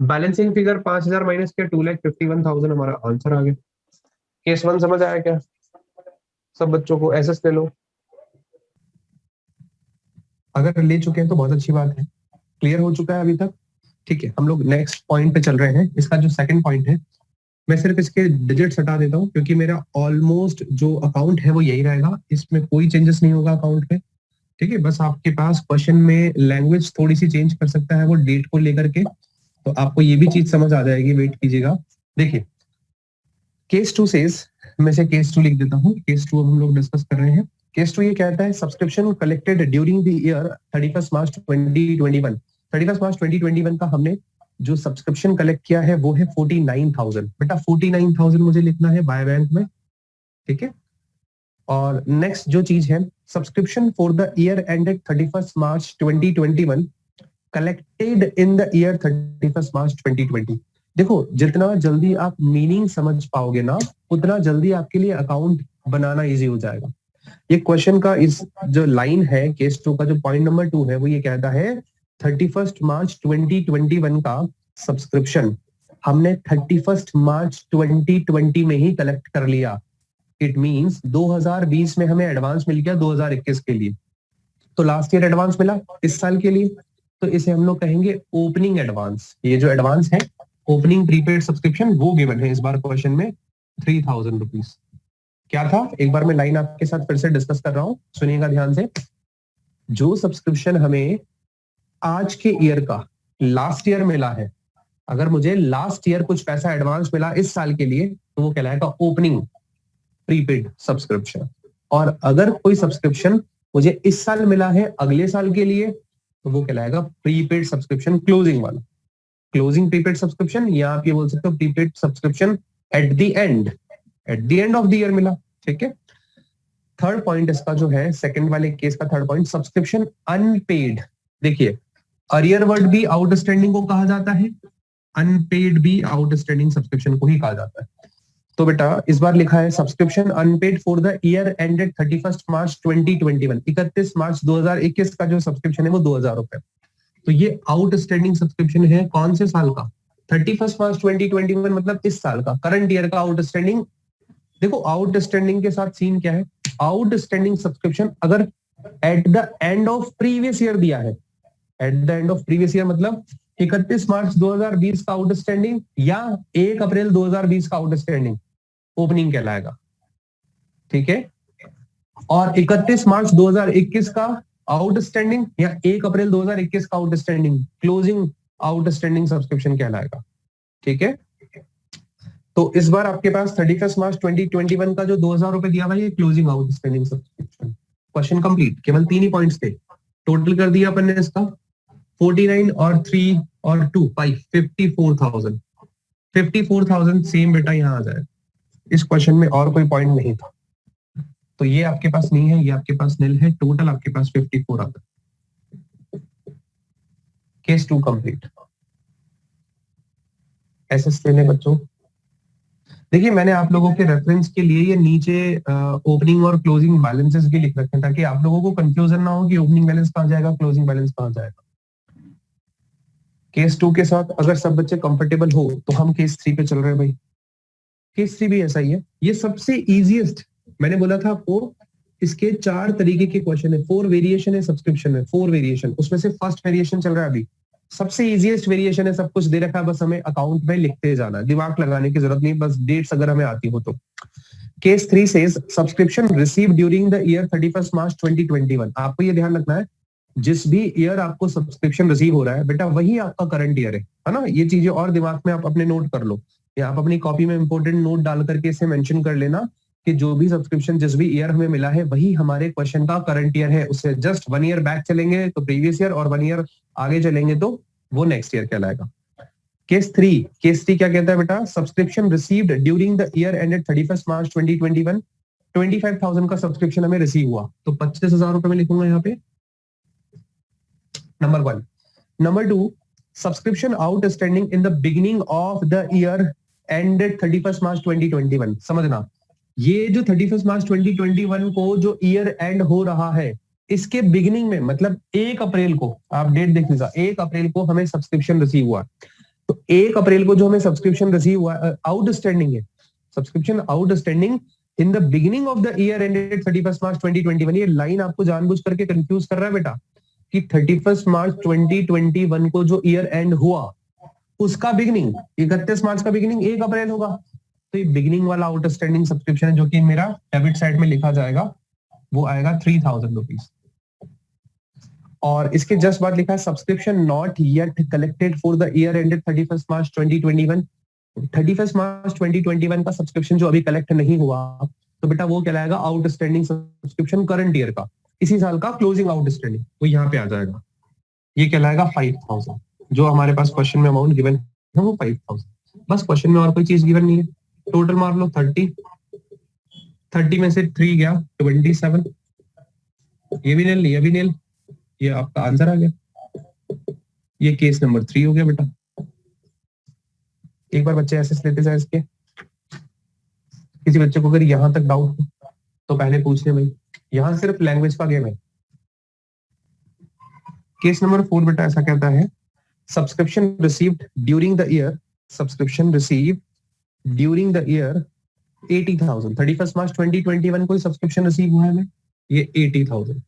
बैलेंसिंग फिगर 5,000 माइनस किया, 2,51,000 हमारा आंसर आ गया। केस 1 समझ आया क्या सब बच्चों को? एसएस ले लो, अगर ले चुके हैं तो बहुत अच्छी बात है। क्लियर हो चुका है अभी तक? ठीक है, हम लोग नेक्स्ट पॉइंट पे चल रहे हैं। इसका जो सेकंड पॉइंट है, मैं सिर्फ इसके डिजिट्स हटा देता हूँ क्योंकि मेरा ऑलमोस्ट जो अकाउंट है वो यही रहेगा, इसमें कोई चेंजेस नहीं होगा अकाउंट में। ठीक है, बस आपके पास क्वेश्चन में लैंग्वेज थोड़ी सी चेंज कर सकता है वो डेट को लेकर के, तो आपको ये भी चीज समझ आ जाएगी। वेट कीजिएगा। देखिए केस 2 सेज, मैं से केस 2 लिख देता हूँ। केस 2 हम लोग डिस्कस कर रहे हैं। केस 2 ये कहता है subscription collected during the year 31 March 2021। 31 March 2021 का हमने जो सब्सक्रिप्शन कलेक्ट किया है वो है 49,000। बेटा 49,000 मुझे लिखना है बाय बैंक में। ठीक है, और नेक्स्ट जो चीज है, subscription for the year ended 31 March 2021 collected in the year 31 मार्च 2020। देखो जितना जल्दी आप मीनिंग समझ पाओगे ना, उतना जल्दी आपके लिए अकाउंट बनाना इजी हो जाएगा। ये क्वेश्चन का इस जो लाइन है केस 2 का, जो पॉइंट नंबर 2 है, वो ये कहता है 31 मार्च 2021 का सब्सक्रिप्शन हमने 31 मार्च 2020 में ही कलेक्ट कर लिया। इट मींस 2020 में हमें एडवांस मिल गया 2021 के लिए, तो लास्ट ईयर एडवांस मिला इस साल के लिए, तो इसे हम लोग कहेंगे ओपनिंग एडवांस। ये जो एडवांस है ओपनिंग प्रीपेड सब्सक्रिप्शन वो गिवन है इस बार क्वेश्चन में 3,000 रुपीज। क्या था, एक बार मैं लाइन आपके साथ फिर से डिस्कस कर रहा हूं, सुनिएगा ध्यान से। जो सब्सक्रिप्शन हमें आज के ईयर का लास्ट ईयर मिला है, अगर मुझे लास्ट ईयर कुछ पैसा एडवांस मिला इस साल के लिए तो वो कहलाएगा ओपनिंग प्रीपेड सब्सक्रिप्शन। और अगर कोई सब्सक्रिप्शन मुझे इस साल मिला है अगले साल के लिए तो वो कहलाएगा प्रीपेड सब्सक्रिप्शन, क्लोजिंग वाला। क्लोजिंग प्रीपेड सब्सक्रिप्शन, या आप ये बोल सकते हो prepaid subscription at the end of the year मिला। ठीक है। थर्ड पॉइंट इसका जो है, सेकंड वाले केस का थर्ड पॉइंट, सब्सक्रिप्शन अनपेड। देखिए अरियर वर्ड भी आउटस्टैंडिंग को कहा जाता है, अनपेड भी आउटस्टैंडिंग सब्सक्रिप्शन को ही कहा जाता है। तो बेटा इस बार लिखा है subscription unpaid for the year ended 31 March 2021। 31 March 2021 का जो सब्सक्रिप्शन है वो 2,000 रुपए। तो ये आउटस्टैंडिंग सब्सक्रिप्शन है कौन से साल का? 31 मार्च 2021 मतलब इस साल का, करंट ईयर का आउटस्टैंडिंग। देखो आउटस्टैंडिंग के साथ सीन क्या है, आउटस्टैंडिंग सब्सक्रिप्शन अगर eight the end of previous year दिया है, eight the end of previous year मतलब 31 मार्च 2020 का आउटस्टैंडिंग या 1 अप्रैल 2020 का आउटस्टैंडिंग, ओपनिंग कहलाएगा। ठीक है। और 31 मार्च 2021 का आउटस्टैंडिंग या 1 अप्रैल 2021 का आउटस्टैंडिंग, क्लोजिंग आउटस्टैंडिंग सब्सक्रिप्शन कहलाएगा। ठीक है। तो इस बार आपके पास 31 मार्च 2021 का जो 2,000 रुपए दिया हुआ है, ये closing outstanding subscription. Question complete. केवल 3 ही पॉइंट्स थे, टोटल कर दिया अपन ने इसका 49 और 3 और 2 5 54,000। 54,000 सेम बेटा यहाँ आ जाए। इस क्वेश्चन में और कोई पॉइंट नहीं था, तो ये आपके पास नहीं है, ये आपके पास नील है, टोटल आपके पास 54 आता है। Case 2 complete. एसएस लेने बच्चों, देखिए मैंने आप लोगों के रेफरेंस के लिए ये नीचे ओपनिंग और क्लोजिंग बैलेंसेस भी लिख रखे हैं ताकि आप लोगों को कंफ्यूजन ना हो कि ओपनिंग बैलेंस कहाँ जाएगा, क्लोजिंग बैलेंस कहाँ जाएगा। केस 2 के साथ अगर सब बच्चे कंफर्टेबल हो तो हम केस 3 पे चल रहे हैं भाई। केस 3 भी ऐसा ही है, ये सबसे इजीएस्ट। मैंने बोला था आपको इसके 4 तरीके के क्वेश्चन है, 4 वेरिएशन है सब्सक्रिप्शन में, 4 वेरिएशन, उसमें से फर्स्ट वेरिएशन चल रहा है अभी। सबसे इजीएस्ट वेरिएशन है, सब कुछ दे रखा है, बस हमें अकाउंट में लिखते जाना, दिमाग लगाने की जरूरत नहीं, बस डेट्स अगर हमें आती हो तो। Case 3 says subscription receive during the year 31 March 2021। आपको ये ध्यान रखना है, जिस भी ईयर आपको सब्सक्रिप्शन रिसीव हो रहा है बेटा वही आपका करंट ईयर है ना। ये चीजें और दिमाग में आप अपने नोट कर लो, या आप अपनी कॉपी में इंपोर्टेंट नोट डाल करके इसे मेंशन कर लेना कि जो भी सब्सक्रिप्शन जिस भी ईयर हमें मिला है वही हमारे क्वेश्चन का करंट ईयर है। उससे जस्ट 1 ईयर बैक चलेंगे तो प्रीवियस ईयर, और 1 ईयर आगे चलेंगे तो वो नेक्स्ट ईयर कहलाएगा। केस 3 क्या कहता है बेटा, subscription received during the year ended 31 March 2021, 25,000 का सब्सक्रिप्शन हमें रिसीव हुआ तो 25,000 रुपए में लिखूंगा यहाँ पे, number 1। Number 2, subscription outstanding in the beginning of the year ended 31 March 2021। समझना, ये जो 31 मार्च 2021 को जो ईयर एंड हो रहा है इसके बिगिनिंग में, मतलब 1 अप्रैल को, आप डेट देख लीजिए, 1 अप्रैल को हमें सब्सक्रिप्शन रिसीव हुआ। तो 1 अप्रैल को जो हमें सब्सक्रिप्शन रिसीव हुआ, आउटस्टैंडिंग है, subscription outstanding in the beginning of the year ended 31 March 2021। ये लाइन आपको जानबूझ करके कंफ्यूज कर रहा है बेटा कि 31 मार्च 2021 को जो ईयर एंड हुआ उसका बिगिनिंग 31 मार्च का बिगिनिंग 1 अप्रैल होगा। तो ये बिगिनिंग वाला आउटस्टैंडिंग सब्सक्रिप्शन है जो कि मेरा डेबिट साइड में लिखा जाएगा, वो आएगा 3,000 रुपीज। और इसके जस्ट बाद लिखा है subscription not yet collected for the year ended 31 March 2021। 31 March 2021 का सब्सक्रिप्शन जो अभी कलेक्ट नहीं हुआ तो बेटा वो कहलाएगा आउटस्टैंडिंग सब्सक्रिप्शन करंट ईयर का, इसी साल का क्लोजिंग आउटस्टैंडिंग, वो यहाँ पे आ जाएगा, ये कहलाएगा 5,000। जो हमारे पास क्वेश्चन में अमाउंट गिवन है वो 5,000। बस क्वेश्चन में और कोई चीज गिवन नहीं है। टोटल मार लो 30 में से 3 गया 27, ये भी नील, ये भी नील, ये आपका आंसर आ गया। ये केस नंबर 3 हो गया बेटा। एक बार बच्चे ऐसे लेते जाए इसके, किसी बच्चे को अगर यहां तक डाउट हो तो पहले पूछ ले भाई, यहां सिर्फ लैंग्वेज का गेम है। केस नंबर 4 बेटा ऐसा कहता है subscription received during the year, subscription received during the year 80,000। 31 March 2021 को सब्सक्रिप्शन रिसीव हुआ है हमें, ये 80,000,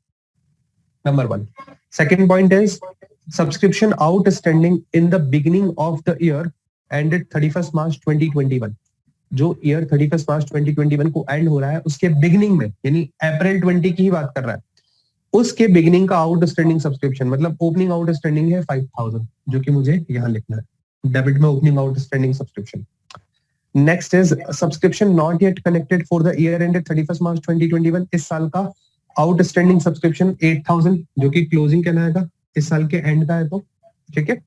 number 1। Second point is subscription outstanding in the beginning of the year ended 31 March 2021। जो ईयर 31 मार्च 2021 को एंड हो रहा है उसके बिगिनिंग में, यानी अप्रैल 20 की ही बात कर रहा है, उसके बिगिनिंग का आउटस्टैंडिंग सब्सक्रिप्शन, मतलब ओपनिंग आउटस्टैंडिंग है 5,000, जो कि मुझे यहाँ लिखना है, डेबिट में opening outstanding subscription. Next is subscription not yet collected for the year ended 31 March 2021। इस साल का आउटस्टैंडिंग सब्सक्रिप्शन 8,000, जो कि क्लोजिंग कहलाएगा, इस साल के एंड का है तो, ठीक है।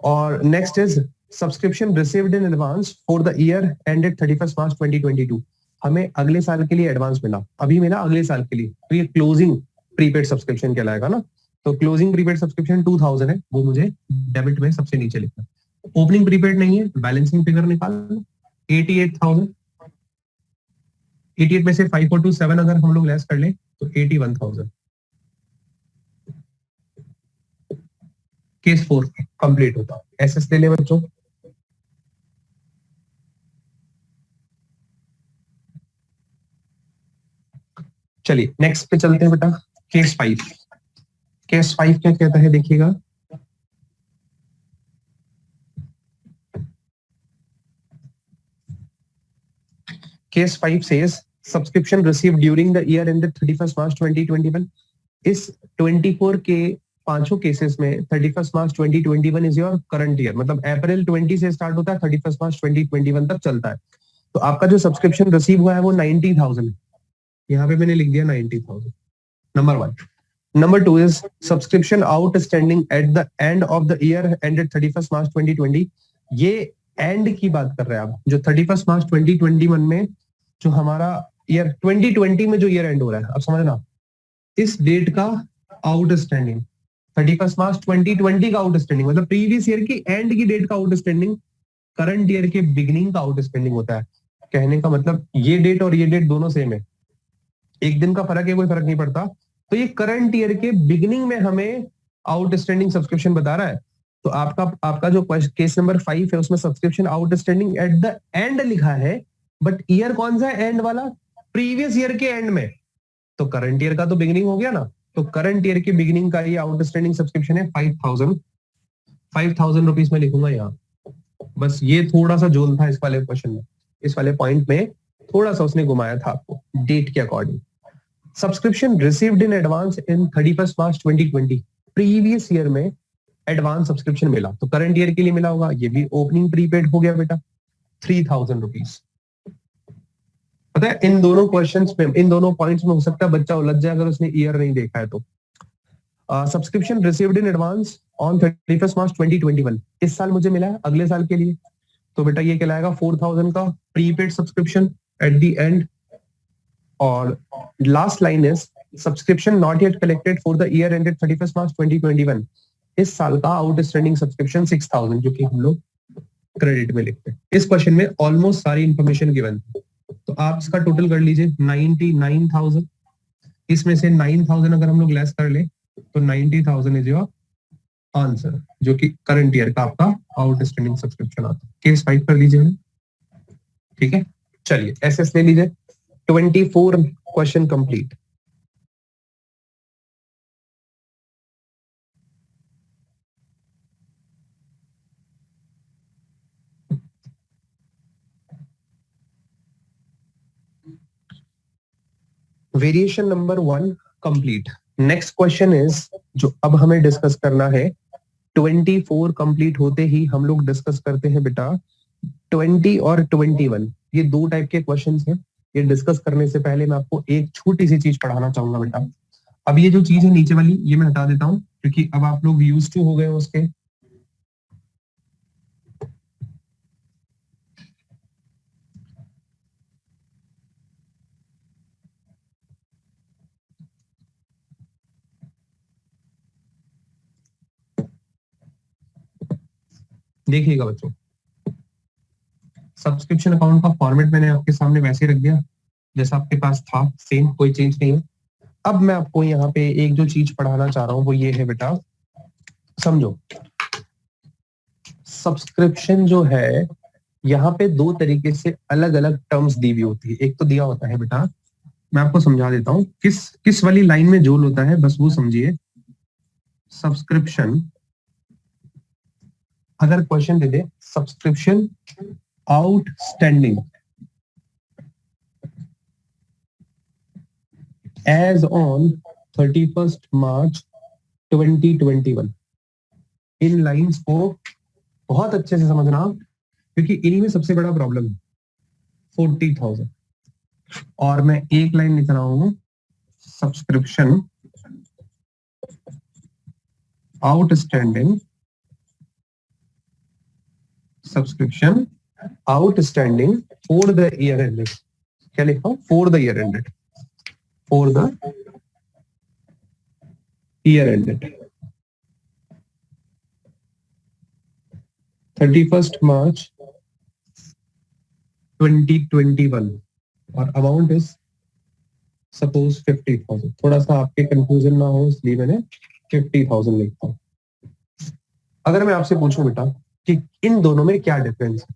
और next is subscription received in advance for the year ended 31 मार्च 2022। हमें अगले साल के लिए एडवांस मिला, अभी मिला अगले साल के लिए, तो ये क्लोजिंग प्रीपेड सब्सक्रिप्शन कहलाएगा ना। तो क्लोजिंग प्रीपेड सब्सक्रिप्शन 2,000 है, वो मुझे डेबिट में सबसे नीचे लिखना। ओपनिंग प्रीपेड नहीं है, बैलेंसिंग फिगर निकाल लो, 88,000। 88 में से 5,427 अगर हम लोग लेस कर ले तो 81,000। केस 4 कंप्लीट होता है। एसएस ले ले बच्चों। चलिए नेक्स्ट पे चलते हैं बेटा, केस 5। केस 5 क्या कहता है देखिएगा, case 5 says subscription received during the year ended 31 March 2021। इस 24 के पांचों केसेस में 31 March 2021 is your current year, मतलब अप्रैल 20 से स्टार्ट होता है, 31 मार्च 2021 तक चलता है। तो आपका जो सब्सक्रिप्शन रिसीव हुआ है वो 90,000 है, यहाँ पे मैंने लिख दिया 90,000, number 1। Number 2 is subscription outstanding at the end of the year ended 31 मार्च 2020। ये एंड की बात कर रहे हैं आप, जो 31 मार्च 2021 में जो हमारा ईयर 2020 में जो ईयर एंड हो रहा है, अब समझना, इस डेट का आउटस्टैंडिंग 31 मार्च 2020 का आउटस्टैंडिंग, मतलब प्रीवियस ईयर की एंड की डेट का आउटस्टैंडिंग करंट ईयर के बिगिनिंग का आउटस्टैंडिंग होता है। कहने का मतलब ये डेट और ये डेट दोनों सेम है, एक दिन का फर्क है, कोई फर्क नहीं पड़ता। तो ये करंट ईयर के बिगिनिंग में हमें आउटस्टैंडिंग सब्सक्रिप्शन बता रहा है। तो आपका जो केस नंबर 5 है उसमें subscription outstanding at the and लिखा है, बट ईयर कौन सा है एंड वाला? प्रीवियस ईयर के एंड में। तो करंट ईयर का तो बिगिनिंग हो गया ना, तो करंट ईयर के बिगिनिंग का ये आउटस्टैंडिंग सब्सक्रिप्शन है 5,000 रुपीज में लिखूंगा यहाँ। बस ये थोड़ा सा जोल था इस वाले क्वेश्चन में, इस वाले पॉइंट में थोड़ा सा उसने घुमाया था आपको डेट के according. Subscription received in advance in 31 March 2020, previous year में एडवांस सब्सक्रिप्शन मिला, तो करंट ईयर के लिए मिला होगा, ये भी ओपनिंग प्रीपेड हो गया बेटा 3,000 रुपीज। पता है इन दोनों क्वेश्चंस में, इन दोनों पॉइंट्स में हो सकता है बच्चा उलझ जाए अगर उसने ईयर नहीं देखा है तो। Subscription received in advance on 31 March 2021, इस साल मुझे मिला है, अगले साल के लिए, तो बेटा ये कहलाएगा 4,000 का prepaid subscription at the end. और last line is subscription not yet collected for the year ended 31 March 2021, इस साल का आउटस्टैंडिंग सब्सक्रिप्शन 6,000, जो कि हम लोग क्रेडिट में लिखते हैं। इस क्वेश्चन में ऑलमोस्ट सारी इंफॉर्मेशन गिवन है, तो आप इसका टोटल कर लीजिए 99,000, इसमें से 9,000 अगर हम लोग लेस कर ले तो 90,000 इज योर आंसर, जो कि करंट ईयर का आपका आउटस्टैंडिंग सब्सक्रिप्शन आता है। केस 5 कर लीजिए, ठीक है। चलिए एसएस ले लीजिए, 24 question complete. Variation number 1 complete. Next question is, जो अब हमें डिस्कस करना है, 24 कंप्लीट होते ही हम लोग डिस्कस करते हैं बेटा 20 और 21। ये दो टाइप के क्वेश्चंस हैं। ये डिस्कस करने से पहले मैं आपको एक छोटी सी चीज पढ़ाना चाहूंगा बेटा। अब ये जो चीज है नीचे वाली, ये मैं हटा देता हूँ क्योंकि अब आप लोग यूज टू हो गए हो उसके। देखिएगा बच्चों, सब्सक्रिप्शन अकाउंट का फॉर्मेट मैंने आपके सामने वैसे रख दिया जैसा आपके पास था, सेम, कोई चेंज नहीं है। अब मैं आपको यहाँ पे एक जो चीज पढ़ाना चाह रहा हूँ वो ये है बेटा, समझो। सब्सक्रिप्शन जो है यहाँ पे दो तरीके से अलग अलग टर्म्स दी हुई होती है। एक तो दिया होता है बेटा, मैं आपको समझा देता हूँ किस किस वाली लाइन में जोल होता है, बस वो समझिए। सब्सक्रिप्शन, अगर क्वेश्चन दे दे subscription outstanding as on 31 March 2021, इन लाइंस को बहुत अच्छे से समझना क्योंकि इन्हीं में सबसे बड़ा प्रॉब्लम है 40,000। और मैं एक लाइन लिख रहा हूं, subscription outstanding, subscription outstanding for the year ended. क्या लिखा हूं? For the year ended, for the year ended 31 March 2021, और अमाउंट इज सपोज 50,000। थोड़ा सा आपके कंफ्यूजन ना हो इसलिए मैंने 50,000 लिखा हूं। अगर मैं आपसे पूछूं बेटा कि इन दोनों में क्या डिफरेंस है,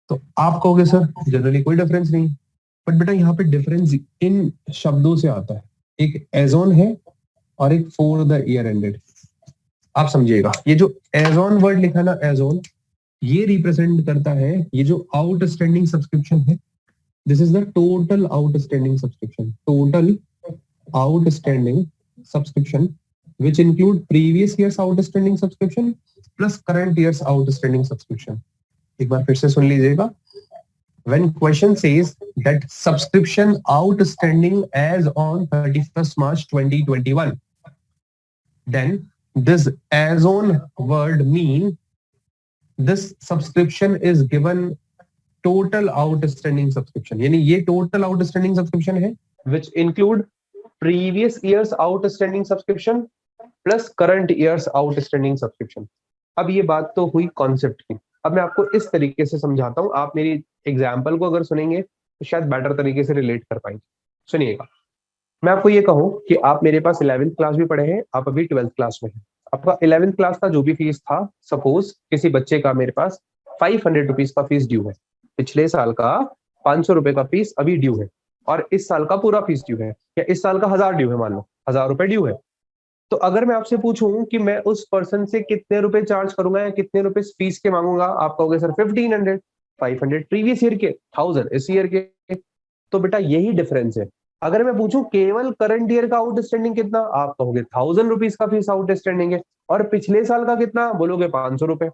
तो आप कहोगे सर जनरली कोई डिफरेंस नहीं, बट बेटा यहाँ पे डिफरेंस इन शब्दों से आता है। एक एज ऑन है और एक फॉर द ईयर एंडेड। आप समझिएगा, ये जो एज ऑन वर्ड लिखा है ना, एज ऑन, ये रिप्रेजेंट करता है ये जो आउटस्टैंडिंग सब्सक्रिप्शन है। This is the total outstanding subscription, total outstanding subscription which include previous year's outstanding subscription plus current year's outstanding subscription. एक बार फिर से सुन लीजिएगा। When question says that subscription outstanding as on 31st March 2021, then this as on word mean this subscription is given total outstanding subscription, यानी ये total outstanding subscription है which include previous year's outstanding subscription plus current year's outstanding subscription. अब ये बात तो हुई concept की, अब मैं आपको इस तरीके से समझाता हूँ, आप मेरी एग्जाम्पल को अगर सुनेंगे तो शायद बेटर तरीके से रिलेट कर पाएंगे। सुनिएगा, मैं आपको ये कहूँ कि आप मेरे पास 11th क्लास भी पढ़े हैं, आप अभी 12th क्लास में हैं। आपका 11th क्लास का जो भी फीस था, सपोज किसी बच्चे का मेरे पास 500 रुपीज का फीस ड्यू है, पिछले साल का 500 रुपए का फीस अभी ड्यू है, और इस साल का पूरा फीस ड्यू है, या इस साल का 1000 ड्यू है, मान लो 1000 रुपए ड्यू है। तो अगर मैं आपसे पूछूं कि मैं उस पर्सन से कितने रुपए चार्ज करूंगा या कितने रुपए फीस के मांगूंगा, आप कहोगे सर 1500, 500 प्रीवियस ईयर के, 1000 इस ईयर के। तो बेटा यही डिफरेंस है। अगर मैं पूछूं केवल करंट ईयर का आउटस्टैंडिंग कितना, आप कहोगे 1000 रुपीज का फीस आउटस्टैंडिंग है, और पिछले साल का कितना बोलोगे 500 रुपए।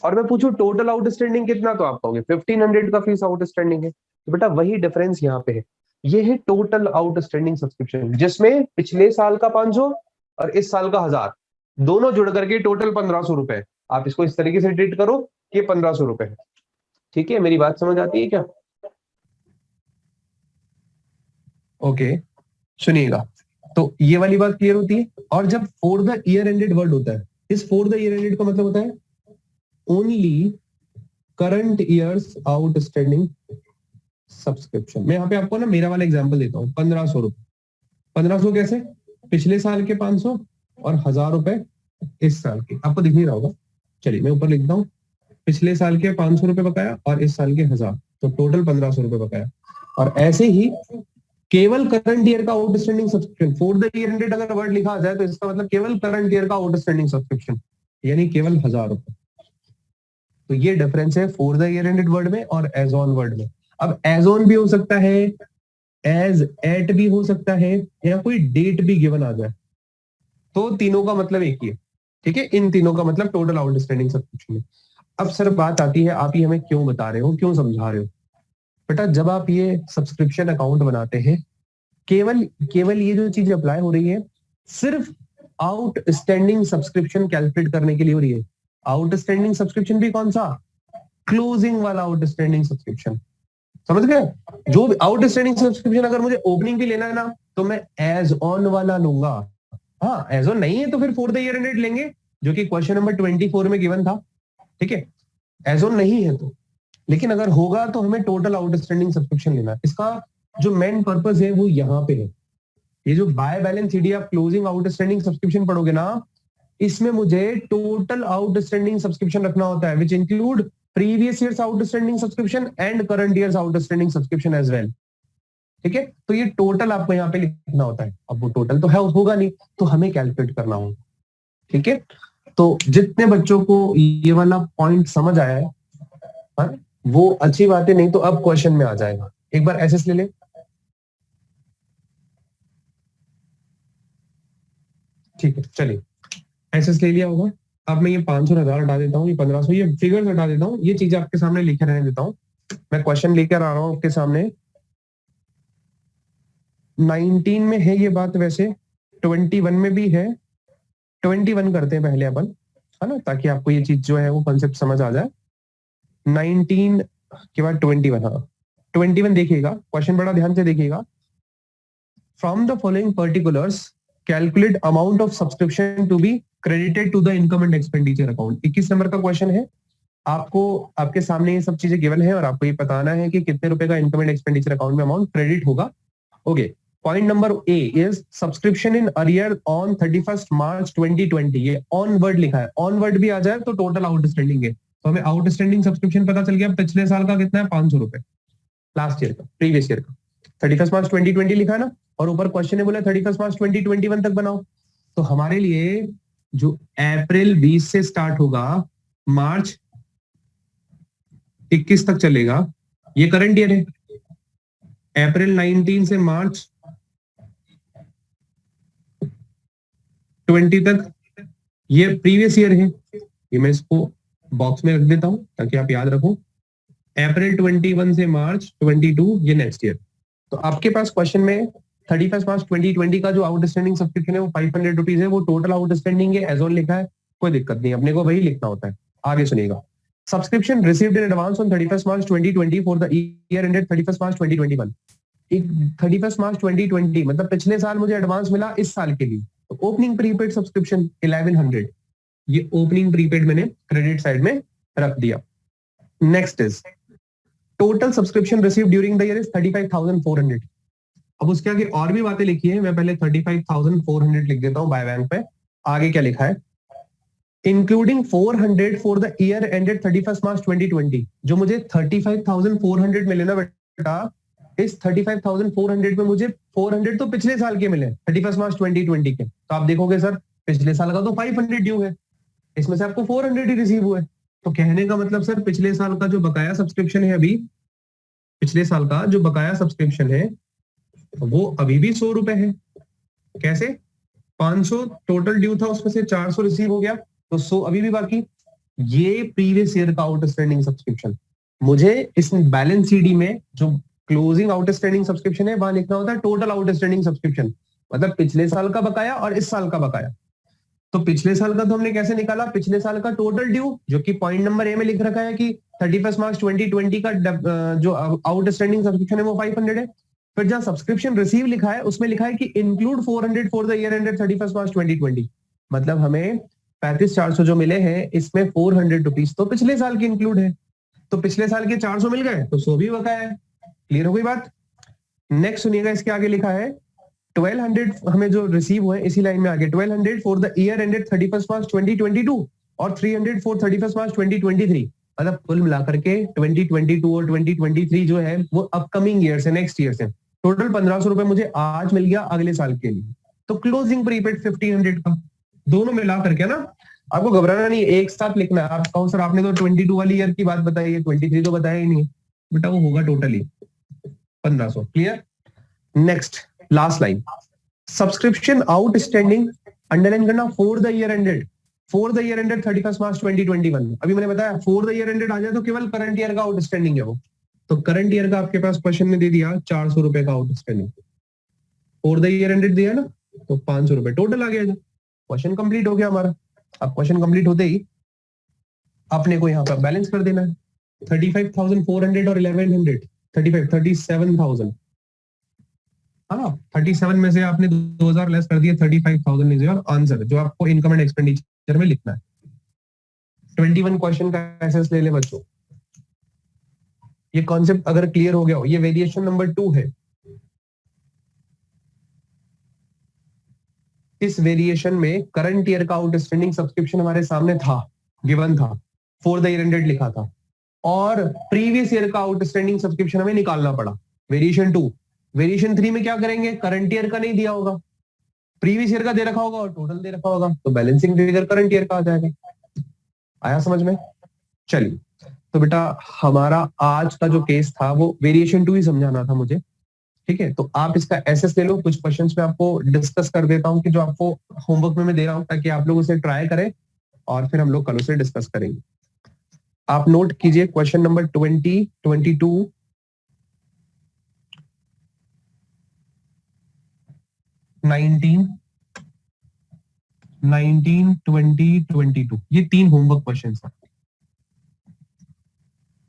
और मैं पूछूं टोटल आउटस्टैंडिंग कितना, तो आप कहोगे 1500 का फीस आउटस्टैंडिंग है। तो बेटा वही डिफरेंस यहाँ पे है, ये है टोटल आउटस्टैंडिंग सब्सक्रिप्शन, जिसमें पिछले साल का 500 और इस साल का 1000 दोनों जुड़ करके टोटल 1500 रुपए। आप इसको इस तरीके से ट्रीट करो कि 1500 रुपए है। ठीक है, मेरी बात समझ आती है क्या? ओके, सुनिएगा, तो ये वाली बात क्लियर होती है। और जब for the year ended word होता है, इस फॉर द ईयर एंडेड का मतलब होता है only current year's outstanding subscription. मैं यहाँ पे आपको ना मेरा वाला एग्जांपल देता हूँ, 1500 रुपए। 1500 कैसे? पिछले साल के 500 और 1000 रुपए इस साल के, आपको दिख नहीं रहा होगा, चलिए मैं ऊपर लिखता हूँ, पिछले साल के 500 रुपए बकाया और इस साल के 1000, तो टोटल 1500 रुपए बकाया। और ऐसे ही केवल करंट ईयर का outstanding subscription, for the year ended अगर वर्ड लिखा जाए तो इसका मतलब केवल करंट ईयर का आउटस्टैंडिंग सब्सक्रिप्शन, यानी केवल 1000 रुपए। तो ये डिफरेंस है for the year ended word में और एज ऑन वर्ड में। अब एज ऑन भी हो सकता है, एज एट भी हो सकता है, या कोई डेट भी गिवन आ जाए, तो तीनों का मतलब एक ही है। ठीक है, इन तीनों का मतलब टोटल आउटस्टैंडिंग सब्सक्रिप्शन है। अब सर बात आती है, आप ये हमें क्यों बता रहे हो, क्यों समझा रहे हो? बेटा जब आप ये सब्सक्रिप्शन अकाउंट बनाते हैं, केवल केवल ये जो चीज अप्लाई हो रही है सिर्फ आउटस्टैंडिंग सब्सक्रिप्शन कैलकुलेट करने के लिए हो रही है। आउटस्टैंडिंग सब्सक्रिप्शन भी कौन सा? क्लोजिंग वाला आउटस्टैंडिंग सब्सक्रिप्शन, समझ गए? जो आउटस्टैंडिंग सब्सक्रिप्शन अगर मुझे ओपनिंग भी लेना है ना, तो मैं एज ऑन वाला लूंगा। हाँ, एज ऑन नहीं है तो फिर फॉर द ईयर एंडेड लेंगे, जो कि क्वेश्चन नंबर 24 में गिवन था। ठीक है, एज ऑन नहीं है तो, लेकिन अगर होगा तो हमें टोटल आउटस्टैंडिंग सब्सक्रिप्शन लेना है। इसका जो मेन पर्पस है वो यहाँ पे है। ये जो बाय बैलेंस शीट आप क्लोजिंग आउटस्टैंडिंग सब्सक्रिप्शन पढ़ोगे ना, इसमें मुझे टोटल आउटस्टैंडिंग सब्सक्रिप्शन रखना होता है, which include previous year's outstanding subscription and current year's outstanding subscription as well. ठीक है, तो ये टोटल आपको यहाँ पे लिखना होता है। अब वो टोटल तो है होगा नहीं, तो हमें कैलकुलेट करना होगा। ठीक है, तो जितने बच्चों को ये वाला पॉइंट समझ आया है, हाँ, वो अच्छी बात है, नहीं तो अब क्वेश्चन में आ जाएगा। एक बार एसएस ले ले। ठीक है, चलिए एसएस ले लिया होगा। अब मैं ये 500 1000 हटा देता हूँ, ये 1500, ये फिगर्स हटा देता हूँ, ये चीज आपके सामने लिखे रहने देता हूँ। मैं क्वेश्चन लेकर आ रहा हूँ आपके सामने। 19 में है ये बात, वैसे 21 में भी है। 21 करते हैं पहले अपन, है ना, ताकि आपको ये चीज जो है वो कॉन्सेप्ट समझ आ जाए। 19 के बाद 21, हाँ 21 देखिएगा, क्वेश्चन बड़ा ध्यान से देखिएगा। From the following particulars calculate amount of subscription to be credited to the income and expenditure account. 21 number का क्वेश्चन है। आपको आपके सामने ये सब चीजें गिवन है और आपको ये बताना है कि कितने रुपए का इनकम एंड एक्सपेंडिचर अकाउंट में अमाउंट क्रेडिट होगा। Okay, point number A is subscription in arrear on 31 मार्च 2020। ये ऑन वर्ड लिखा है, ऑन वर्ड भी आ जाए तो टोटल आउटस्टैंडिंग है। तो हमें आउटस्टैंडिंग सब्सक्रिप्शन पता चल गया, पिछले साल का कितना है, 500 रुपए, लास्ट ईयर का, प्रीवियस ईयर का 31 मार्च 2020 लिखा है ना, और ऊपर क्वेश्चन ने बोला 31 मार्च 2021 तक बनाओ। तो हमारे लिए जो अप्रैल 20 से स्टार्ट होगा, मार्च 21 तक चलेगा, ये करंट ईयर है। अप्रैल 19 से मार्च 20 तक ये प्रीवियस ईयर है। ये मैं इसको बॉक्स में रख देता हूं ताकि आप याद रखो। अप्रैल 21 से मार्च 22 ये नेक्स्ट ईयर। तो आपके पास क्वेश्चन में 31 मार्च 2020 का जो आउटस्टैंडिंग सब्सक्रिप्शन है वो 500 रुपीज है, वो टोटल आउटस्टैंडिंग है, एज ऑन लिखा है, कोई दिक्कत नहीं, अपने को वही लिखना होता है। आगे सुनिएगा। Subscription received in advance on 31 March 2020 for the year ended 31 March 2021। 31 मार्च 2020 मतलब पिछले साल मुझे एडवांस मिला इस साल के लिए, तो ओपनिंग प्रीपेड सब्सक्रिप्शन 1100, ये ओपनिंग प्रीपेड मैंने क्रेडिट साइड में रख दिया। Next is total subscription receive during the year is 35,400। अब उसके आगे और भी बातें लिखी है, मैं पहले 35,400 लिख देता हूँ बाय बैंक पे। आगे क्या लिखा है, including 400 for the year ended 31 मार्च 2020। जो मुझे 35,400 मिले ना बेटा, इस 35,400 में मुझे 400 तो पिछले साल के मिले 31 मार्च 2020 के। तो आप देखोगे सर पिछले साल का तो 500 ड्यू है, इसमें से आपको 400 ही रिसीव हुए। तो कहने का मतलब सर पिछले साल का जो बकाया सब्सक्रिप्शन है अभी, पिछले साल का जो बकाया सब्सक्रिप्शन है वो अभी भी 100 रुपए है। कैसे, 500 टोटल ड्यू था, उसमें से 400 रिसीव हो गया, तो 100 अभी भी बाकी। ये प्रीवियस ईयर का आउटस्टैंडिंग सब्सक्रिप्शन। मुझे इस बैलेंस सीडी में जो क्लोजिंग आउटस्टैंडिंग सब्सक्रिप्शन है वहां लिखना होता है टोटल आउटस्टैंडिंग सब्सक्रिप्शन, मतलब पिछले साल का बकाया और इस साल का बकाया। तो पिछले साल का तो हमने कैसे निकाला, पिछले साल का टोटल ड्यू जो कि पॉइंट नंबर ए में लिख रखा है कि 31 मार्च 2020 का जो आउटस्टैंडिंग सब्सक्रिप्शन है वो 500 है। फिर जहां सब्सक्रिप्शन रिसीव लिखा है उसमें लिखा है कि include 400 for the year ended 31 मार्च 2020। मतलब हमें 35,400 जो मिले हैं इसमें 400 रुपीज तो पिछले साल के इंक्लूड है, तो पिछले साल के 400 मिल गए तो 100 भी बकाया है। क्लियर हो गई बात। नेक्स्ट सुनिएगा, इसके आगे लिखा है 1200 हमें जो रिसीव हुए इसी लाइन में आगे 1200 फॉर द ईयर एंडेड 31 मार्च 2022 और 300 फॉर 31 मार्च 2023। मतलब कुल मिलाकर के 2022 और 2023 जो है वो अपकमिंग ईयर से, नेक्स्ट ईयर से टोटल 1,500 रुपए मुझे आज मिल गया अगले साल के लिए। तो क्लोजिंग प्रीपेड 1,500 का दोनों मिला करके ना, आपको घबराना नहीं, एक साथ लिखना है। आप कहो सर आपने तो 22 वाली ईयर की बात बताई है, 23 तो बताया ही नहीं, बेटा वो होगा totally 1,500। Clear. Next last line, subscription outstanding underline करना for the year ended, for the year ended 31 March 2021। अभी मैंने बताया फॉर द ईयर एंडेड आ जाए तो केवल करंट ईयर का आउटस्टैंडिंग है वो। तो करंट ईयर का आपके पास क्वेश्चन ने दे दिया 400 रुपए का outstanding, for the year ended दिया ना तो 500 रुपए टोटल आ गया। क्वेश्चन कंप्लीट हो गया हमारा। अब क्वेश्चन कंप्लीट होते ही आपने को यहाँ पर बैलेंस कर देना है 35,400 और 1100, 37,000। हाँ 37 में से आपने 2,000 लेस कर दिया, 35,000 इज योर आंसर जो आपको इनकम एंड एक्सपेंडिचर में लिखना है। 21 क्वेश्चन का एसेस ले ले बच्चों। ये कॉन्सेप्ट अगर क्लियर हो गया हो, ये वेरिएशन नंबर 2 है। इस वेरिएशन में करंट ईयर का आउटस्टैंडिंग सब्सक्रिप्शन हमारे सामने था, गिवन था, फॉर द ईयर एंडेड लिखा था, और प्रीवियस ईयर का आउटस्टैंडिंग सब्सक्रिप्शन हमें निकालना पड़ा, वेरिएशन 2। वेरिएशन 3 में क्या करेंगे, करंट ईयर का नहीं दिया होगा, प्रीवियस ईयर का दे रखा होगा और टोटल दे रखा होगा, तो बैलेंसिंग फिगर करंट ईयर का आ जाएगा। आया समझ में। चलिए, तो बेटा हमारा आज का जो केस था वो वेरिएशन 2 ही समझाना था मुझे, ठीक है। तो आप इसका एसेस ले लो, कुछ क्वेश्चंस में आपको डिस्कस कर देता हूं कि जो आपको होमवर्क में मैं दे रहा हूं, ताकि आप लोग उसे ट्राई करें और फिर हम लोग कल उसे डिस्कस करेंगे। आप नोट कीजिए क्वेश्चन नंबर 20, 22, 19, 19, 20, 22, ये 3 होमवर्क क्वेश्चन है।